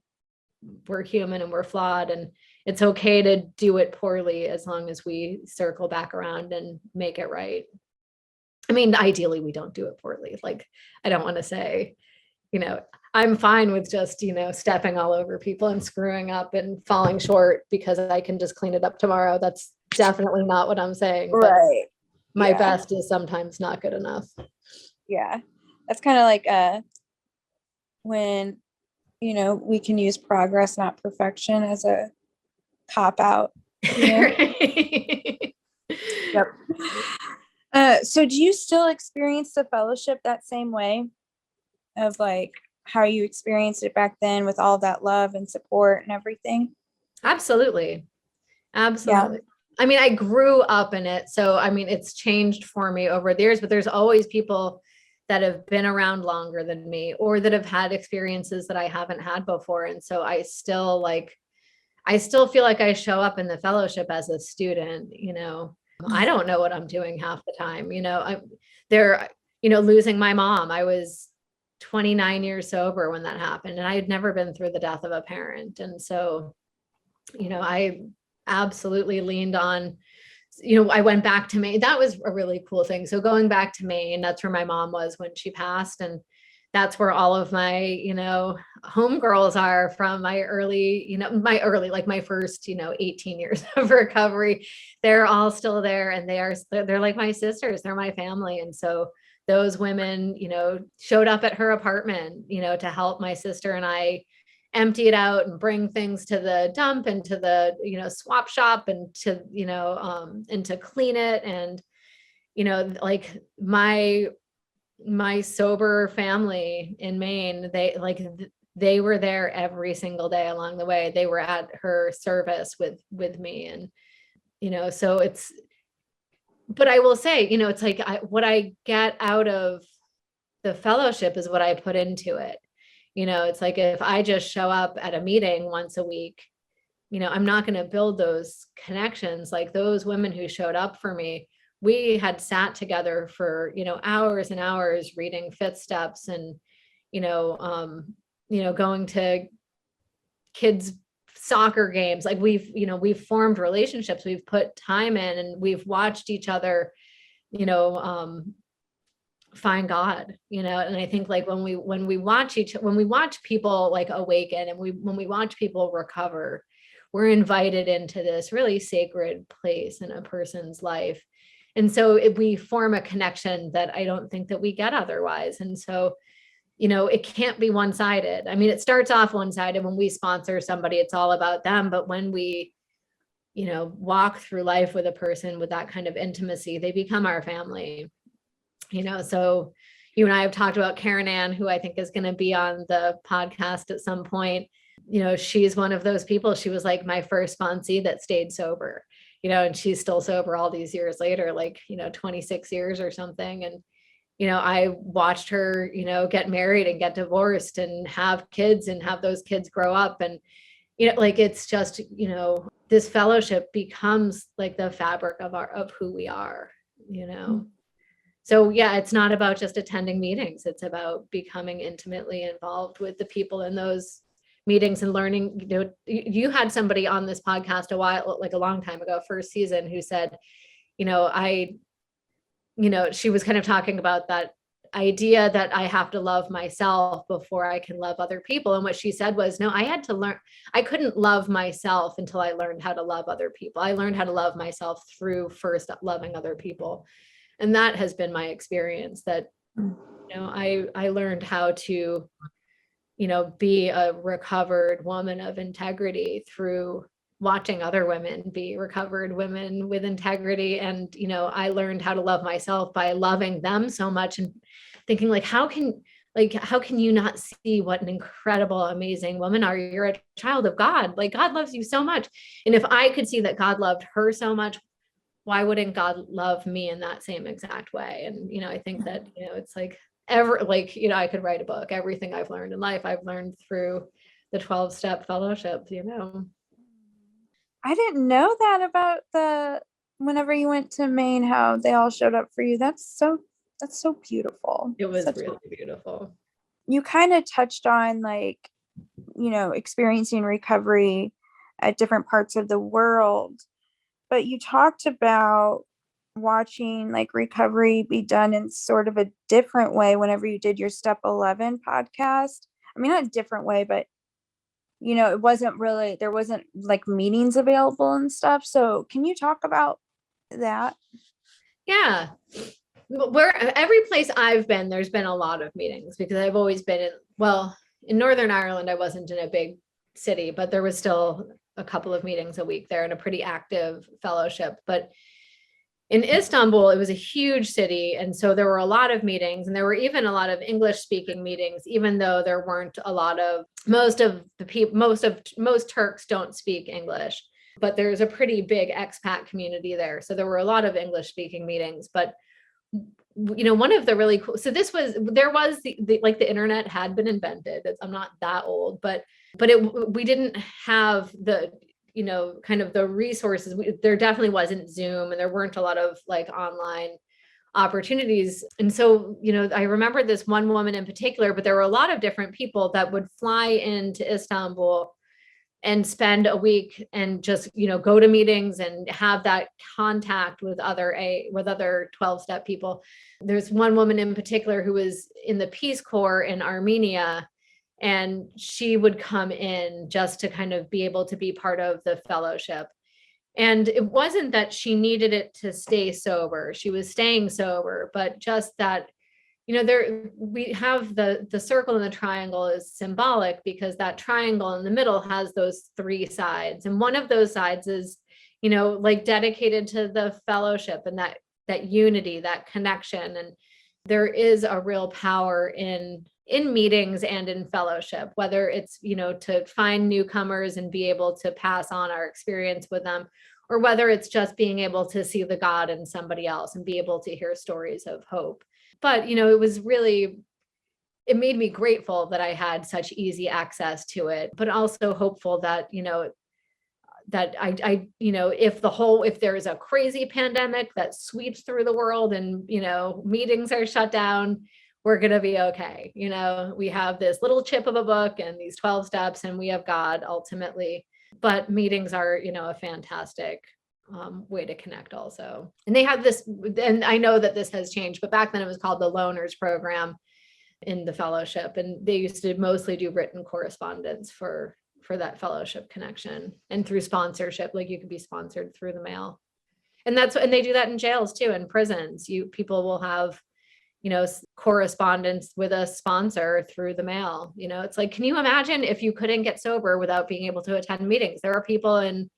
we're human and we're flawed, and it's okay to do it poorly as long as we circle back around and make it right. I mean, ideally we don't do it poorly. Like, I don't want to say, I'm fine with just, stepping all over people and screwing up and falling short because I can just clean it up tomorrow. That's definitely not what I'm saying. Right. My best is sometimes not good enough. Yeah. That's kind of like when, we can use progress, not perfection, as a cop out. Yep. So do you still experience the fellowship that same way of like how you experienced it back then with all that love and support and everything? Absolutely. Yeah. I mean, I grew up in it. So, I mean, it's changed for me over the years, but there's always people that have been around longer than me or that have had experiences that I haven't had before. And so I still feel like I show up in the fellowship as a student. I don't know what I'm doing half the time. Losing my mom. I was 29 years sober when that happened, and I had never been through the death of a parent. And so, I absolutely leaned on, I went back to Maine. That was a really cool thing. So going back to Maine, that's where my mom was when she passed. And that's where all of my, homegirls are from my early, like my first, 18 years of recovery. They're all still there, and they're like my sisters. They're my family. And so those women, showed up at her apartment, to help my sister and I empty it out and bring things to the dump and to the, swap shop and to, and to clean it. And, like my sober family in Maine, they like, they were there every single day along the way. They were at her service with me. And, so but I will say, it's like what I get out of the fellowship is what I put into it. It's like, if I just show up at a meeting once a week, I'm not going to build those connections. Like those women who showed up for me, we had sat together for, hours and hours reading Fifth Steps and, going to kids' soccer games. Like we've formed relationships, we've put time in, and we've watched each other, find God, and I think like when we watch people like awaken, and when we watch people recover, we're invited into this really sacred place in a person's life. And so we form a connection that I don't think that we get otherwise. And so, it can't be one-sided. I mean, it starts off one-sided when we sponsor somebody, it's all about them. But when we, walk through life with a person with that kind of intimacy, they become our family. So you and I have talked about Karen Ann, who I think is going to be on the podcast at some point. She's one of those people. She was like my first sponsee that stayed sober, and she's still sober all these years later, like, 26 years or something. And, I watched her, get married and get divorced and have kids and have those kids grow up. And, like, it's just, this fellowship becomes like the fabric of who we are, So yeah, it's not about just attending meetings. It's about becoming intimately involved with the people in those meetings and learning. You had somebody on this podcast a long time ago, first season, who said, she was kind of talking about that idea that I have to love myself before I can love other people. And what she said was, no, I had to learn, I couldn't love myself until I learned how to love other people. I learned how to love myself through first loving other people. And that has been my experience, that, I learned how to, be a recovered woman of integrity through watching other women be recovered women with integrity. And, I learned how to love myself by loving them so much and thinking like, how can you not see what an incredible, amazing woman are? You're a child of God. Like, God loves you so much. And if I could see that God loved her so much, why wouldn't God love me in that same exact way? And, I think that, it's like I could write a book. Everything I've learned in life, I've learned through the 12-step fellowship, I didn't know that about whenever you went to Maine, how they all showed up for you. That's so beautiful. It was really beautiful. You kind of touched on like, experiencing recovery at different parts of the world, but you talked about watching like recovery be done in sort of a different way whenever you did your Step 11 podcast. I mean, not a different way, but there wasn't like meetings available and stuff. So can you talk about that? Yeah. Every place I've been, there's been a lot of meetings, because I've always been in Northern Ireland. I wasn't in a big city, but there was still a couple of meetings a week there and a pretty active fellowship. But in Istanbul, it was a huge city. And so there were a lot of meetings, and there were even a lot of English speaking meetings, even though there weren't a lot of, most Turks don't speak English, but there's a pretty big expat community there. So there were a lot of English speaking meetings. But, one of the really cool, so there was the internet had been invented. I'm not that old, but we didn't have the, kind of the resources. There definitely wasn't Zoom, and there weren't a lot of like online opportunities. And so, I remember this one woman in particular, but there were a lot of different people that would fly into Istanbul and spend a week and just, go to meetings and have that contact with other 12-step people. There's one woman in particular who was in the Peace Corps in Armenia, and she would come in just to kind of be able to be part of the fellowship. And it wasn't that she needed it to stay sober. She was staying sober, but just that, we have the circle and the triangle is symbolic, because that triangle in the middle has those three sides. And one of those sides is, like dedicated to the fellowship and that unity, that connection. And there is a real power in in meetings and in fellowship, whether it's, to find newcomers and be able to pass on our experience with them, or whether it's just being able to see the God in somebody else and be able to hear stories of hope. But, it made me grateful that I had such easy access to it, but also hopeful that, that if there's a crazy pandemic that sweeps through the world and, meetings are shut down, we're going to be okay. We have this little chip of a book and these 12 steps, and we have God ultimately, but meetings are, a fantastic way to connect also. And they have this, and I know that this has changed, but back then it was called the Loners Program in the fellowship. And they used to mostly do written correspondence for that fellowship connection, and through sponsorship, like you could be sponsored through the mail. And they do that in jails too, in prisons. People will have, correspondence with a sponsor through the mail. It's like, can you imagine if you couldn't get sober without being able to attend meetings? There are people in,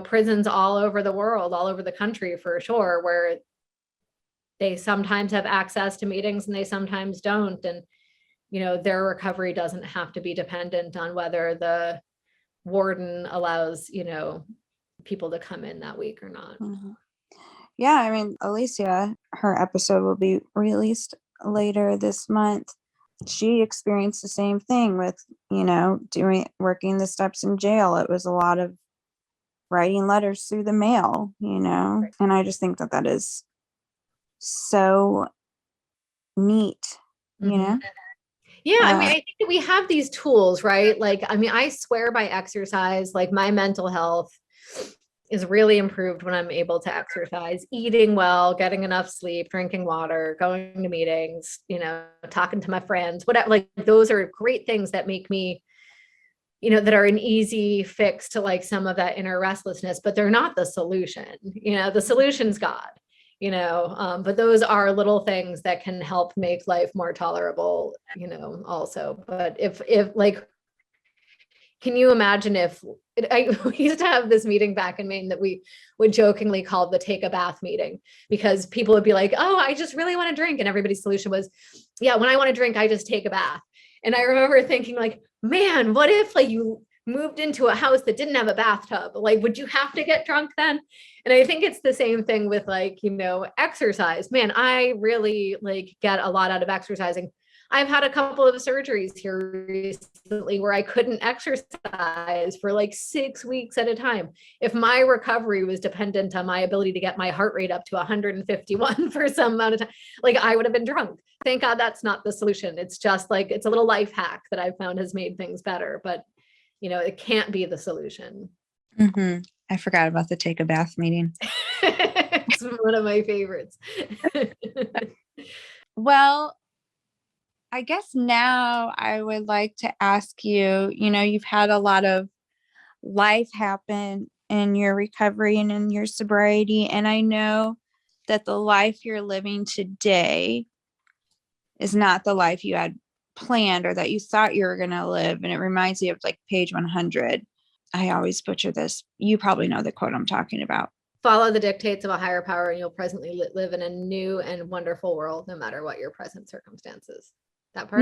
prisons all over the world, all over the country for sure, where they sometimes have access to meetings and they sometimes don't. And, their recovery doesn't have to be dependent on whether the warden allows, people to come in that week or not. Mm-hmm. Yeah, I mean, Alicia, her episode will be released later this month. She experienced the same thing with, working the steps in jail. It was a lot of writing letters through the mail, Right. And I just think that is so neat, Mm-hmm. Yeah, I mean, I think that we have these tools, right? Like, I mean, I swear by exercise. Like, my mental health is really improved when I'm able to exercise, eating well, getting enough sleep, drinking water, going to meetings, talking to my friends, whatever. Like, those are great things that make me, that are an easy fix to like some of that inner restlessness, but they're not the solution. The solution's God. But those are little things that can help make life more tolerable, also. But if like, can you imagine if we used to have this meeting back in Maine that we would jokingly call the take a bath meeting, because people would be like, oh, I just really want to drink. And everybody's solution was, yeah, when I want to drink, I just take a bath. And I remember thinking like, man, what if like you moved into a house that didn't have a bathtub? Like, would you have to get drunk then? And I think it's the same thing with like, exercise. Man, I really like get a lot out of exercising. I've had a couple of surgeries here recently where I couldn't exercise for like 6 weeks at a time. If my recovery was dependent on my ability to get my heart rate up to 151 for some amount of time, like I would have been drunk. Thank God that's not the solution. It's just like, it's a little life hack that I've found has made things better, but it can't be the solution. Mm-hmm. I forgot about the take a bath meeting. It's one of my favorites. Well, I guess now I would like to ask you, you've had a lot of life happen in your recovery and in your sobriety. And I know that the life you're living today is not the life you had planned or that you thought you were going to live. And it reminds me of like page 100. I always butcher this. You probably know the quote I'm talking about. Follow the dictates of a higher power and you'll presently live in a new and wonderful world, no matter what your present circumstances. That part?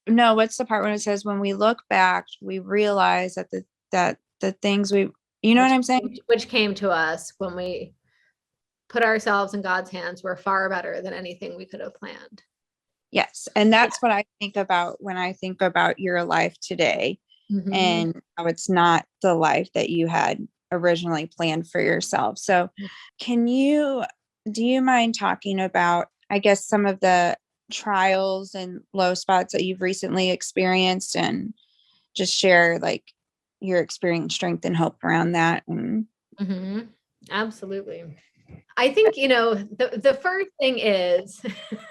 No, what's the part when it says, when we look back, we realize that the things what I'm saying? Which came to us when we put ourselves in God's hands were far better than anything we could have planned. Yes. And that's what I think about when I think about your life today, Mm-hmm. and how it's not the life that you had originally planned for yourself. So do you mind talking about, I guess, some of the trials and low spots that you've recently experienced, and just share like your experience, strength, and hope around that? Mm-hmm. Absolutely. I think, the first thing is,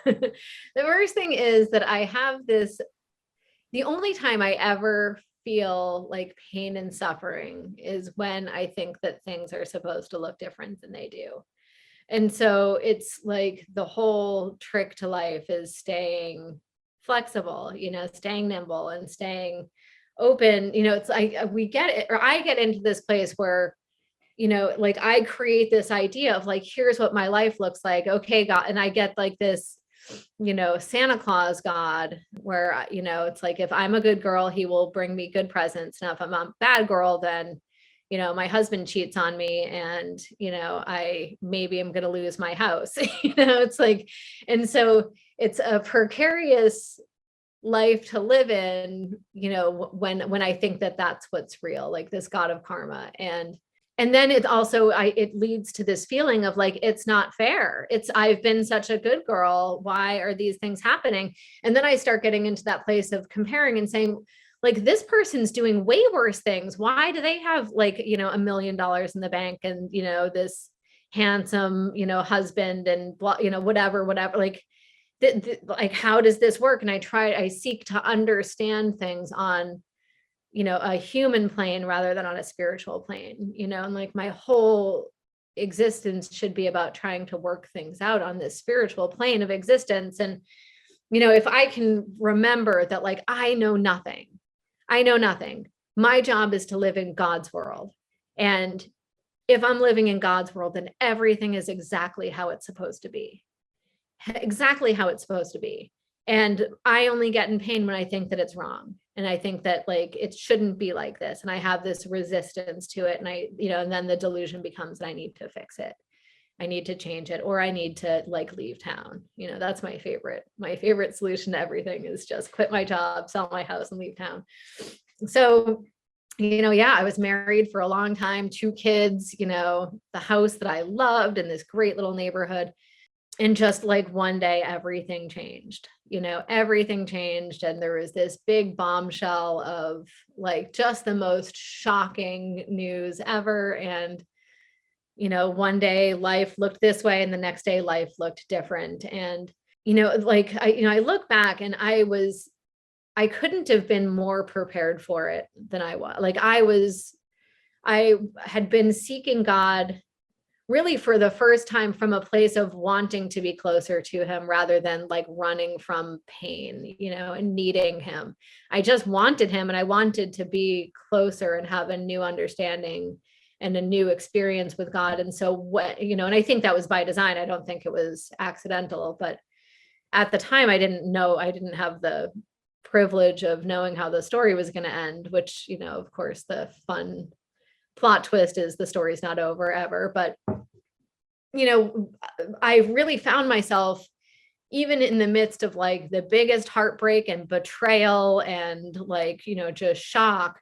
that I have this, the only time I ever feel like pain and suffering is when I think that things are supposed to look different than they do. And so it's like the whole trick to life is staying flexible, staying nimble and staying open. It's like I get into this place where, like I create this idea of like, here's what my life looks like. Okay, God. And I get like this Santa Claus God, where, it's like, if I'm a good girl, he will bring me good presents. Now, if I'm a bad girl, then, my husband cheats on me and, I maybe I'm going to lose my house. It's like, and so it's a precarious life to live in, when I think that that's what's real, like this God of karma. And then it also, it leads to this feeling of like, it's not fair. I've been such a good girl. Why are these things happening? And then I start getting into that place of comparing and saying, like, this person's doing way worse things. Why do they have like, $1 million in the bank and, this handsome, husband and blah, whatever, like, like, how does this work? And I seek to understand things on, a human plane rather than on a spiritual plane, and like my whole existence should be about trying to work things out on this spiritual plane of existence. And, if I can remember that, like, I know nothing, my job is to live in God's world. And if I'm living in God's world, then everything is exactly how it's supposed to be. And I only get in pain when I think that it's wrong. And I think that, like, it shouldn't be like this. And I have this resistance to it. And and then the delusion becomes that I need to fix it. I need to change it, or I need to, like, leave town. That's my favorite solution to everything is just quit my job, sell my house, and leave town. So, I was married for a long time, 2 kids, the house that I loved in this great little neighborhood. And just like one day, everything changed, everything changed. And there was this big bombshell of, like, just the most shocking news ever. And, one day life looked this way and the next day life looked different. And, like, I look back and I couldn't have been more prepared for it than I was. Like, I had been seeking God really for the first time from a place of wanting to be closer to him rather than like running from pain, and needing him. I just wanted him, and I wanted to be closer and have a new understanding and a new experience with God. And so and I think that was by design. I don't think it was accidental, but at the time I didn't have the privilege of knowing how the story was going to end, which, of course, the fun plot twist is the story's not over ever. But, I really found myself, even in the midst of like the biggest heartbreak and betrayal and, like, just shock,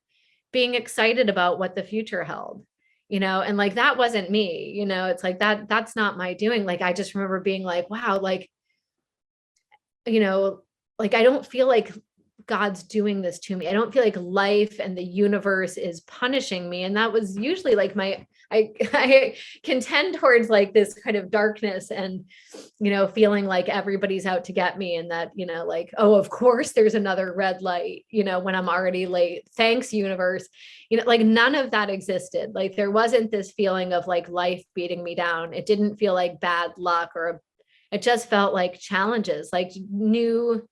being excited about what the future held, and like, that wasn't me, it's like that's not my doing. Like, I just remember being like, wow, like, like, I don't feel like God's doing this to me. I don't feel like life and the universe is punishing me. And that was usually like I can tend towards like this kind of darkness and, feeling like everybody's out to get me. And that, like, oh, of course there's another red light, when I'm already late. Thanks, universe. Like, none of that existed. Like, there wasn't this feeling of like life beating me down. It didn't feel like bad luck it just felt like challenges, like new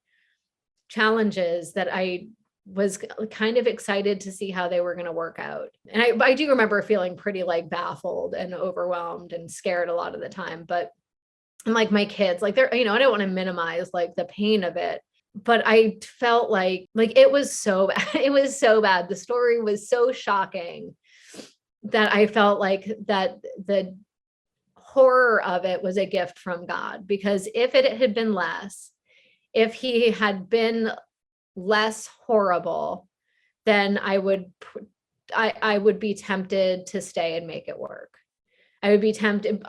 challenges that I was kind of excited to see how they were going to work out. And I do remember feeling pretty like baffled and overwhelmed and scared a lot of the time. But and like my kids, like, they're, I don't want to minimize like the pain of it, but I felt like it was so bad. It was so bad. The story was so shocking that I felt like that the horror of it was a gift from God, because if it had been less, if he had been less horrible, then I would be tempted to stay and make it work. I would be tempted,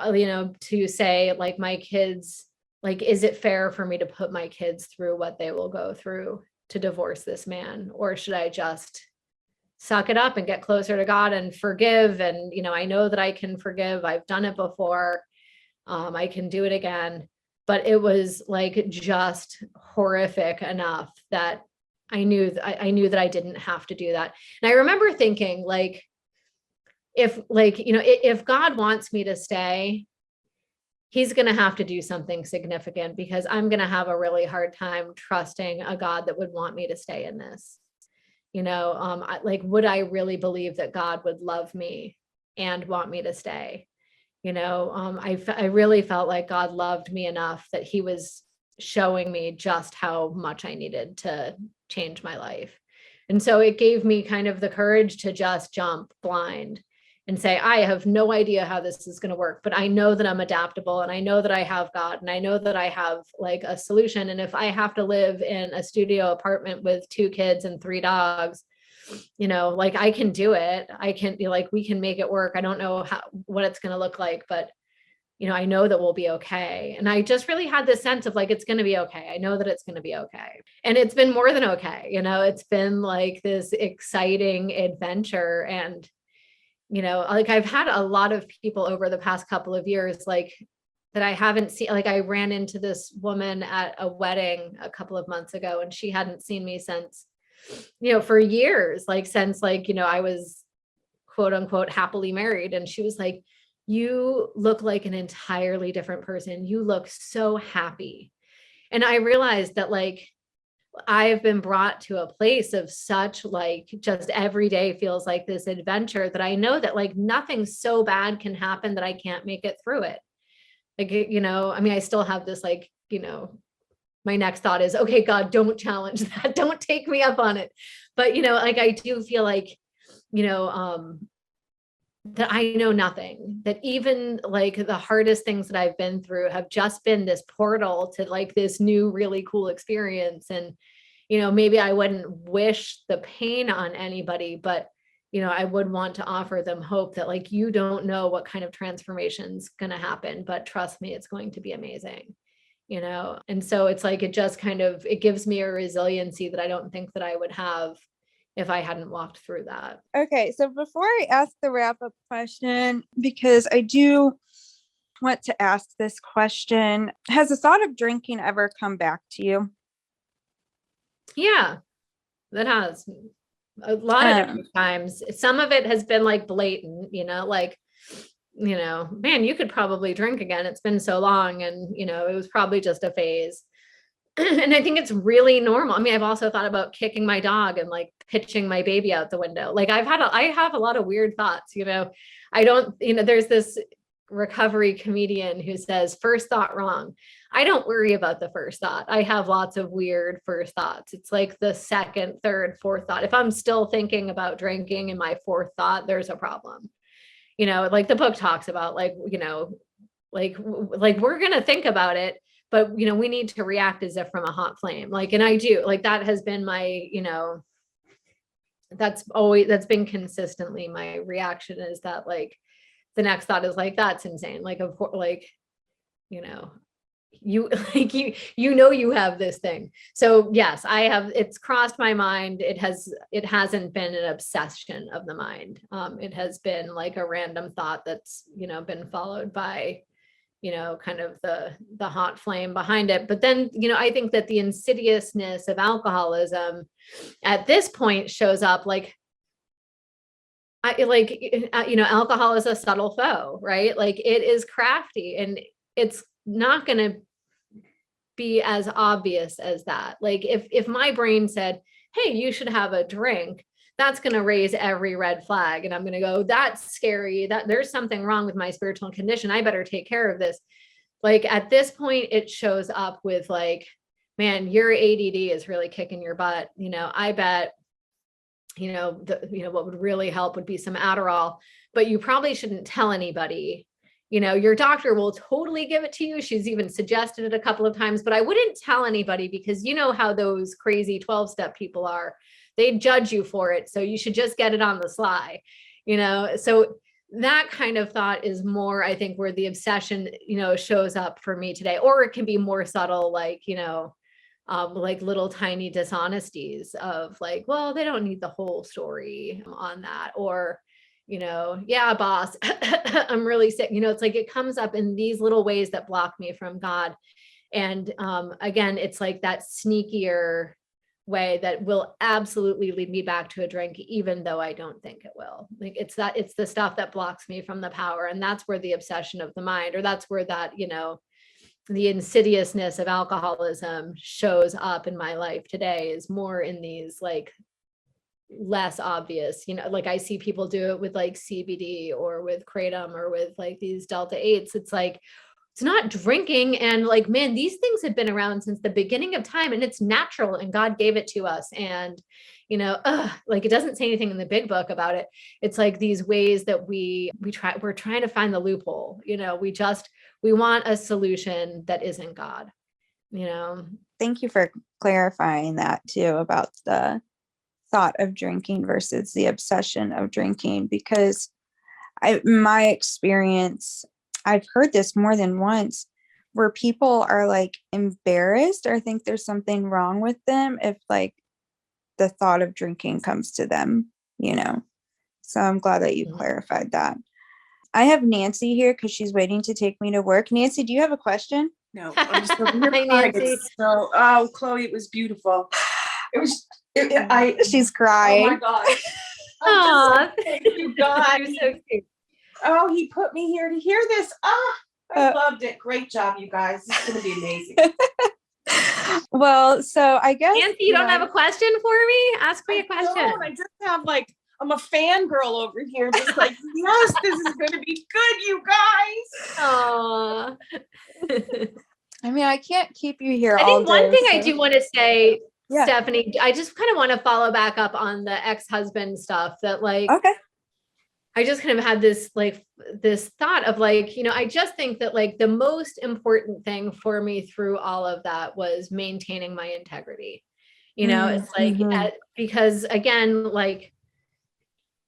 to say, like, my kids, like, is it fair for me to put my kids through what they will go through to divorce this man? Or should I just suck it up and get closer to God and forgive? And, I know that I can forgive. I've done it before. I can do it again. But it was like just horrific enough that I knew that I didn't have to do that. And I remember thinking, like, if God wants me to stay, he's going to have to do something significant, because I'm going to have a really hard time trusting a God that would want me to stay in this. Would I really believe that God would love me and want me to stay? I really felt like God loved me enough that he was showing me just how much I needed to change my life. And so it gave me kind of the courage to just jump blind and say, I have no idea how this is going to work, but I know that I'm adaptable, and I know that I have God, and I know that I have like a solution. And if I have to live in a studio apartment with 2 kids and 3 dogs, like I can do it. I can like, we can make it work. I don't know what it's going to look like, but I know that we'll be okay. And I just really had this sense of like, it's going to be okay. I know that it's going to be okay. And it's been more than okay. It's been like this exciting adventure. And, like I've had a lot of people over the past couple of years, like that I haven't seen. Like I ran into this woman at a wedding a couple of months ago, and she hadn't seen me since, for years, like since like, I was quote unquote happily married. And she was like, you look like an entirely different person. You look so happy. And I realized that like, I've been brought to a place of such like, just every day feels like this adventure that I know that like nothing so bad can happen that I can't make it through it. Like, I mean, I still have this like, my next thought is, okay, God, don't challenge that. Don't take me up on it. But, like, I do feel like, that I know nothing, that even like the hardest things that I've been through have just been this portal to like this new, really cool experience. And, maybe I wouldn't wish the pain on anybody, but, I would want to offer them hope that like, you don't know what kind of transformation's going to happen, but trust me, it's going to be amazing, And so it's like, it just kind of, it gives me a resiliency that I don't think that I would have if I hadn't walked through that. Okay, so before I ask the wrap-up question, because I do want to ask this question, has the thought of drinking ever come back to you? Yeah, that has a lot of different times. Some of it has been like blatant, like, man, you could probably drink again. It's been so long. And, it was probably just a phase. And I think it's really normal. I mean, I've also thought about kicking my dog and like pitching my baby out the window. Like I have a lot of weird thoughts, I don't, there's this recovery comedian who says, first thought wrong. I don't worry about the first thought. I have lots of weird first thoughts. It's like the second, third, fourth thought. If I'm still thinking about drinking in my fourth thought, there's a problem. Like the book talks about like, like we're going to think about it, but, we need to react as if from a hot flame. Like, and I do, like, that has been my, that's been consistently my reaction, is that like, the next thought is like, that's insane. Like, of course, like, you like, you have this thing. So yes, it's crossed my mind. It hasn't been an obsession of the mind. It has been like a random thought that's, been followed by, kind of the hot flame behind it. But then, I think that the insidiousness of alcoholism at this point shows up like, alcohol is a subtle foe, right? Like it is crafty, and it's not going to be as obvious as that. Like if my brain said, hey, you should have a drink, that's going to raise every red flag. And I'm going to go, that's scary. That there's something wrong with my spiritual condition. I better take care of this. Like at this point, it shows up with like, man, your ADD is really kicking your butt. I bet, what would really help would be some Adderall, but you probably shouldn't tell anybody. Your doctor will totally give it to you. She's even suggested it a couple of times, but I wouldn't tell anybody, because you know how those crazy 12-step people are. They judge you for it. So you should just get it on the sly, so that kind of thought is more, I think, where the obsession, shows up for me today. Or it can be more subtle, like, like little tiny dishonesties of like, well, they don't need the whole story on that. Or, yeah, boss, I'm really sick. It's like, it comes up in these little ways that block me from God. And again, it's like that sneakier way that will absolutely lead me back to a drink, even though I don't think it will. Like it's the stuff that blocks me from the power. And that's where the obsession of the mind, or that's where that, the insidiousness of alcoholism shows up in my life today, is more in these like less obvious, like I see people do it with like CBD or with kratom or with like these Delta 8s. It's like, it's not drinking. And like, man, these things have been around since the beginning of time, and it's natural, and God gave it to us. And, like, it doesn't say anything in the big book about it. It's like these ways that we're trying to find the loophole. We want a solution that isn't God, Thank you for clarifying that too, about the thought of drinking versus the obsession of drinking, because my experience, I've heard this more than once, where people are like embarrassed or think there's something wrong with them if like the thought of drinking comes to them, So I'm glad that you clarified that. I have Nancy here because she's waiting to take me to work. Nancy, do you have a question? No, I'm just over here Hi, crying. Nancy. Oh, Chloe, it was beautiful. She's crying. Oh my gosh. Aw. Thank you, God. You're so cute. Oh, he put me here to hear this. I loved it. Great job, you guys. It's going to be amazing. Well, so I guess Nancy, you don't have a question for me? Ask me a question. I just have I'm a fangirl over here, just like, yes, this is going to be good, you guys. Aww. I mean, I can't keep you here I all think one day, thing so- I do want to say, Yeah. Stephanie, I just kind of want to follow back up on the ex-husband stuff that like, Okay. I just kind of had this thought of like, I just think that like the most important thing for me through all of that was maintaining my integrity. It's like, because again, like,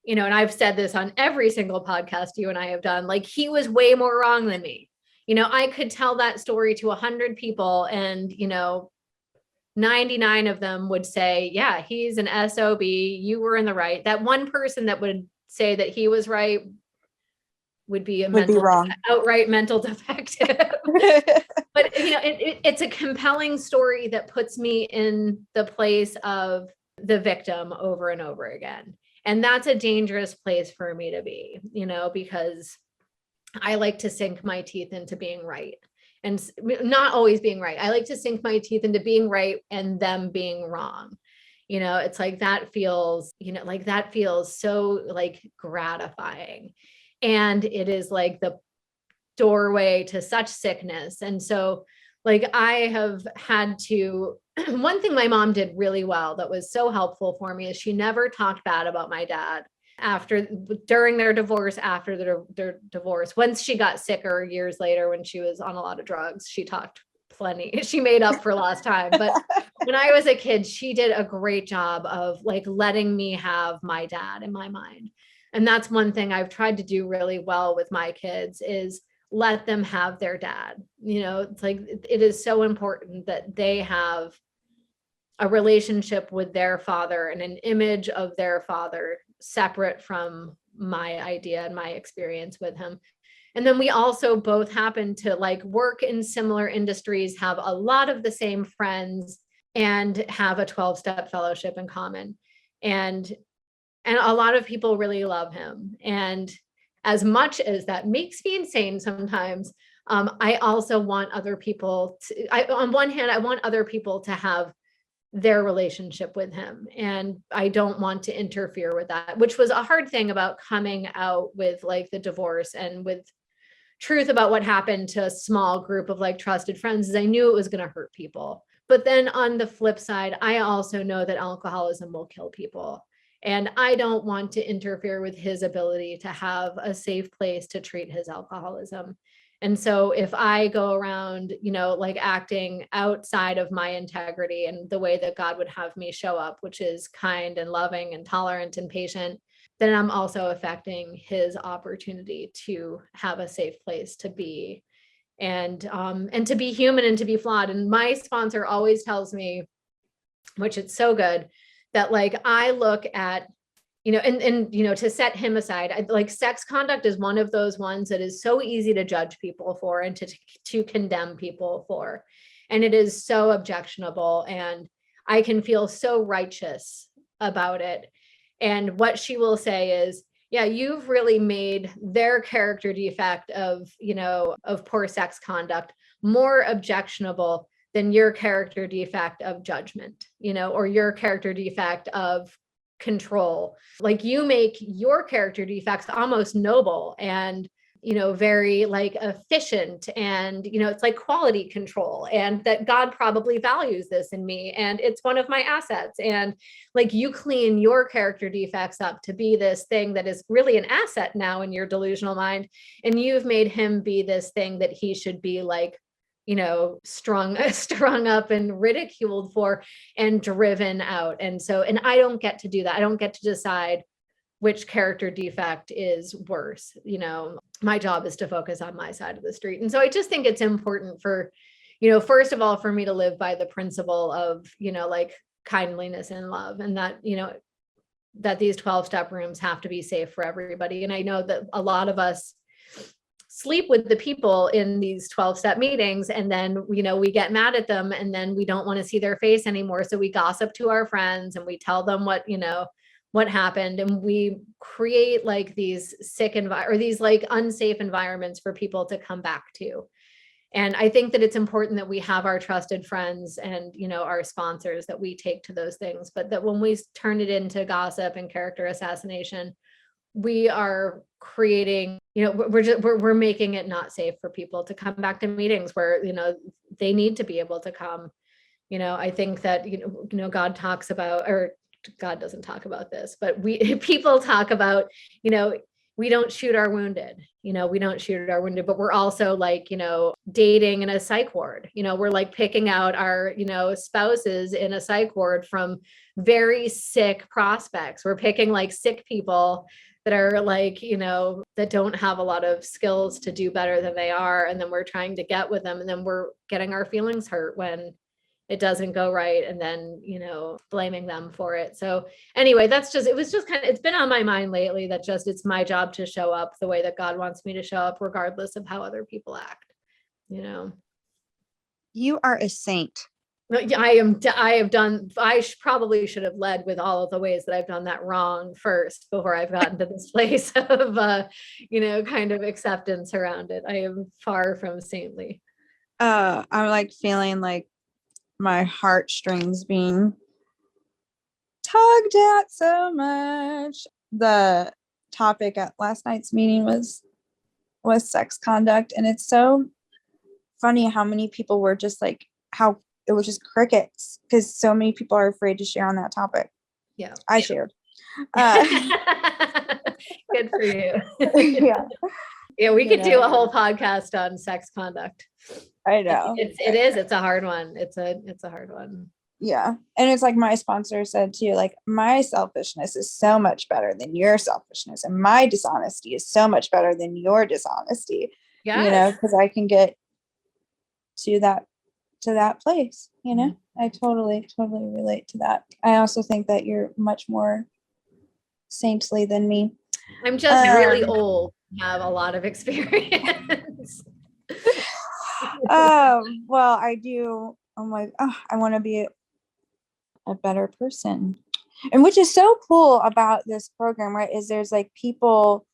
and I've said this on every single podcast you and I have done, like he was way more wrong than me. I could tell that story to 100 people and, 99 of them would say, yeah, he's an SOB. You were in the right. That one person that would say that he was right would be outright mental defective. But it's a compelling story that puts me in the place of the victim over and over again. And that's a dangerous place for me to be, because I like to sink my teeth into being right and not always being right. I like to sink my teeth into being right and them being wrong. It's like that feels so like gratifying. And it is like the doorway to such sickness. And so like I have had to, one thing my mom did really well that was so helpful for me is she never talked bad about my dad during their divorce, after their divorce. Once she got sicker years later, when she was on a lot of drugs, she talked plenty. She made up for lost time. But when I was a kid, she did a great job of like letting me have my dad in my mind. And that's one thing I've tried to do really well with my kids is let them have their dad. It's like, it is so important that they have a relationship with their father and an image of their father separate from my idea and my experience with him. And then we also both happen to like work in similar industries, have a lot of the same friends, and have a 12-step fellowship in common. And a lot of people really love him. And as much as that makes me insane sometimes, I also want other people on one hand, I want other people to have their relationship with him. And I don't want to interfere with that, which was a hard thing about coming out with like the divorce and with truth about what happened to a small group of like trusted friends, is I knew it was going to hurt people. But then on the flip side, I also know that alcoholism will kill people. And I don't want to interfere with his ability to have a safe place to treat his alcoholism. And so if I go around, like acting outside of my integrity and the way that God would have me show up, which is kind and loving and tolerant and patient, then I'm also affecting his opportunity to have a safe place to be and to be human and to be flawed. And my sponsor always tells me, which it's so good, that like I look at, to set him aside, like sex conduct is one of those ones that is so easy to judge people for and to condemn people for. And it is so objectionable. And I can feel so righteous about it. And what she will say is, yeah, you've really made their character defect of poor sex conduct more objectionable than your character defect of judgment, or your character defect of control. Like you make your character defects almost noble. And very like efficient, and, it's like quality control, and that God probably values this in me, and it's one of my assets. And like, you clean your character defects up to be this thing that is really an asset now in your delusional mind. And you've made him be this thing that he should be like, strung up and ridiculed for and driven out. And I don't get to do that. I don't get to decide which character defect is worse. My job is to focus on my side of the street. And so I just think it's important for, first of all, for me to live by the principle of, like kindliness and love, and that, that these 12-step rooms have to be safe for everybody. And I know that a lot of us sleep with the people in these 12-step meetings, and then, we get mad at them, and then we don't want to see their face anymore. So we gossip to our friends and we tell them what happened, and we create like these or these like unsafe environments for people to come back to. And I think that it's important that we have our trusted friends and, our sponsors that we take to those things, but that when we turn it into gossip and character assassination, we are creating, we're making it not safe for people to come back to meetings where, they need to be able to come. I think that, God talks about, or God doesn't talk about this, but people talk about, we don't shoot our wounded, but we're also like, dating in a psych ward, we're like picking out our, spouses in a psych ward from very sick prospects. We're picking like sick people that are like, that don't have a lot of skills to do better than they are. And then we're trying to get with them, and then we're getting our feelings hurt when it doesn't go right, and then, blaming them for it. So anyway, it's been on my mind lately that just, it's my job to show up the way that God wants me to show up, regardless of how other people act, You are a saint. I probably should have led with all of the ways that I've done that wrong first before I've gotten to this place of, kind of acceptance around it. I am far from saintly. I'm like feeling like my heartstrings being tugged at so much. The topic at last night's meeting was sex conduct, and it's so funny how many people were just like, how it was just crickets, because so many people are afraid to share on that topic. Yeah, I shared. Good for you. Yeah, we could do a whole podcast on sex conduct. I know. It's a hard one. It's a hard one. Yeah. And it's like my sponsor said too, like, my selfishness is so much better than your selfishness, and my dishonesty is so much better than your dishonesty. Yeah. Because I can get to that place, Mm-hmm. I totally relate to that. I also think that you're much more saintly than me. I'm just really old, have a lot of experience. Well, I do. I'm like, I want to be a better person. And which is so cool about this program, right, is there's like people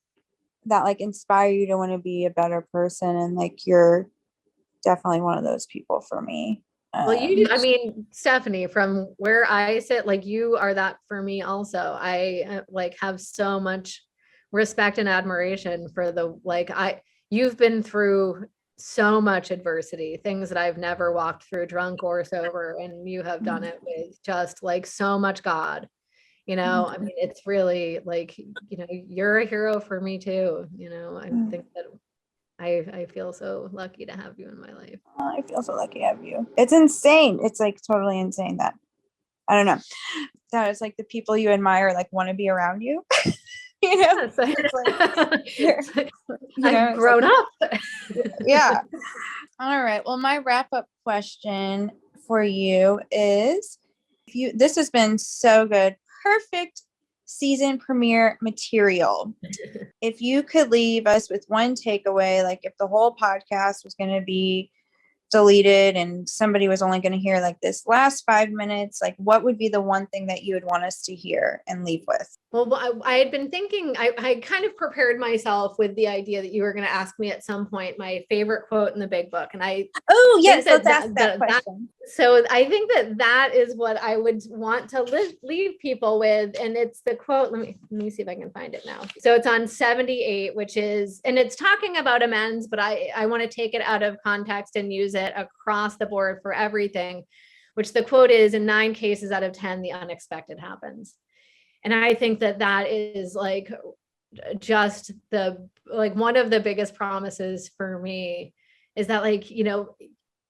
that like inspire you to want to be a better person, and like you're definitely one of those people for me. Well, Stephanie, from where I sit, like, you are that for me also. I like have so much respect and admiration for you've been through so much adversity, things that I've never walked through, drunk or sober, and you have done it with just like so much God. It's really like, you're a hero for me too. I think that I feel so lucky to have you in my life. I feel so lucky to have you. It's insane. It's like totally insane that, I don't know, that it's like the people you admire like want to be around you. Yes. I've grown up. Yeah. All right. Well, my wrap-up question for you is, this has been so good. Perfect season premiere material. If you could leave us with one takeaway, like if the whole podcast was going to be deleted and somebody was only going to hear like this last 5 minutes, like what would be the one thing that you would want us to hear and leave with? Well, I had been thinking, I kind of prepared myself with the idea that you were going to ask me at some point my favorite quote in the big book. And Oh, yes, let's ask that question. So I think that is what I would want to leave people with. And it's the quote, let me see if I can find it now. So it's on 78, which is, and it's talking about amends, but I want to take it out of context and use it across the board for everything, which the quote is, in 9 cases out of 10, the unexpected happens. And I think that is like just one of the biggest promises for me is that, like,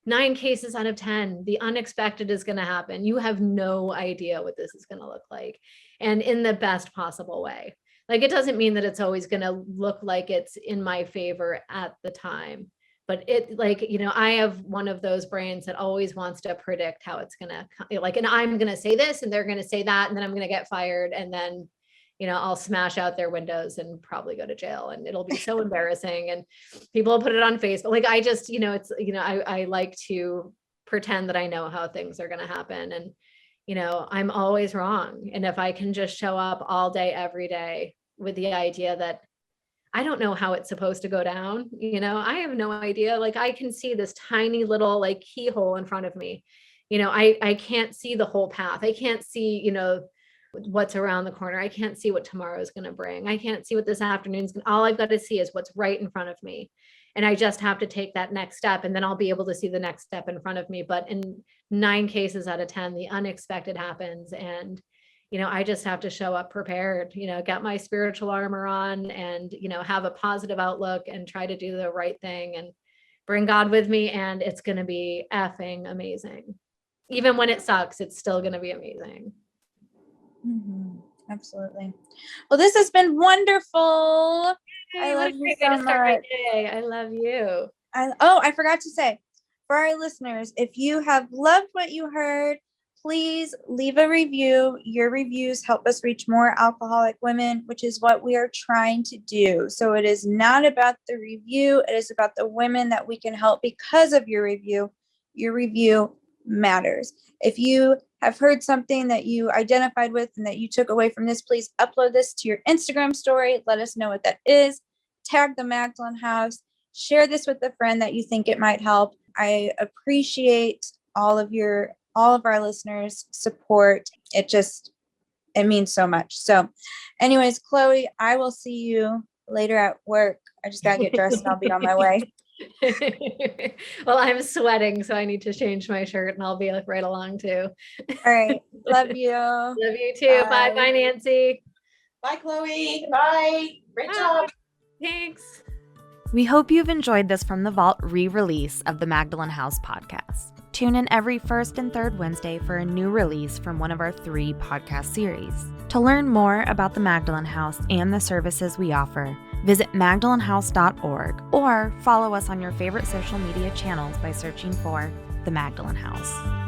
9 cases out of 10, the unexpected is going to happen. You have no idea what this is going to look like, and in the best possible way. Like, it doesn't mean that it's always going to look like it's in my favor at the time, but I have one of those brains that always wants to predict how it's going to, and I'm going to say this and they're going to say that, and then I'm going to get fired. And then, I'll smash out their windows and probably go to jail, and it'll be so embarrassing, and people will put it on Facebook. Like, I just, I like to pretend that I know how things are going to happen. And, I'm always wrong. And if I can just show up all day, every day with the idea that I don't know how it's supposed to go down. I have no idea. Like, I can see this tiny little keyhole in front of me. I can't see the whole path. I can't see, what's around the corner. I can't see what tomorrow is going to bring. I can't see what this afternoon's going to, all I've got to see is what's right in front of me. And I just have to take that next step, and then I'll be able to see the next step in front of me. But in 9 cases out of 10, the unexpected happens. And I just have to show up prepared, get my spiritual armor on, and, have a positive outlook and try to do the right thing and bring God with me. And it's going to be effing amazing. Even when it sucks, it's still going to be amazing. Mm-hmm. Absolutely. Well, this has been wonderful. Hey, I love you so much. I love you. I forgot to say, for our listeners, if you have loved what you heard, please leave a review. Your reviews help us reach more alcoholic women, which is what we are trying to do. So it is not about the review. It is about the women that we can help because of your review. Your review matters. If you have heard something that you identified with and that you took away from this, please upload this to your Instagram story. Let us know what that is. Tag the Magdalen House. Share this with a friend that you think it might help. I appreciate all of our listeners' support. It means so much. So anyways, Chloe, I will see you later at work. I just gotta get dressed and I'll be on my way. Well, I'm sweating, so I need to change my shirt, and I'll be right along too. All right. Love you. Love you too. Bye. Bye, Nancy. Bye, Chloe. Bye. Great job. Thanks. We hope you've enjoyed this From the Vault re-release of the Magdalen House podcast. Tune in every first and third Wednesday for a new release from one of our 3 podcast series. To learn more about the Magdalen House and the services we offer, visit magdalenhouse.org or follow us on your favorite social media channels by searching for the Magdalen House.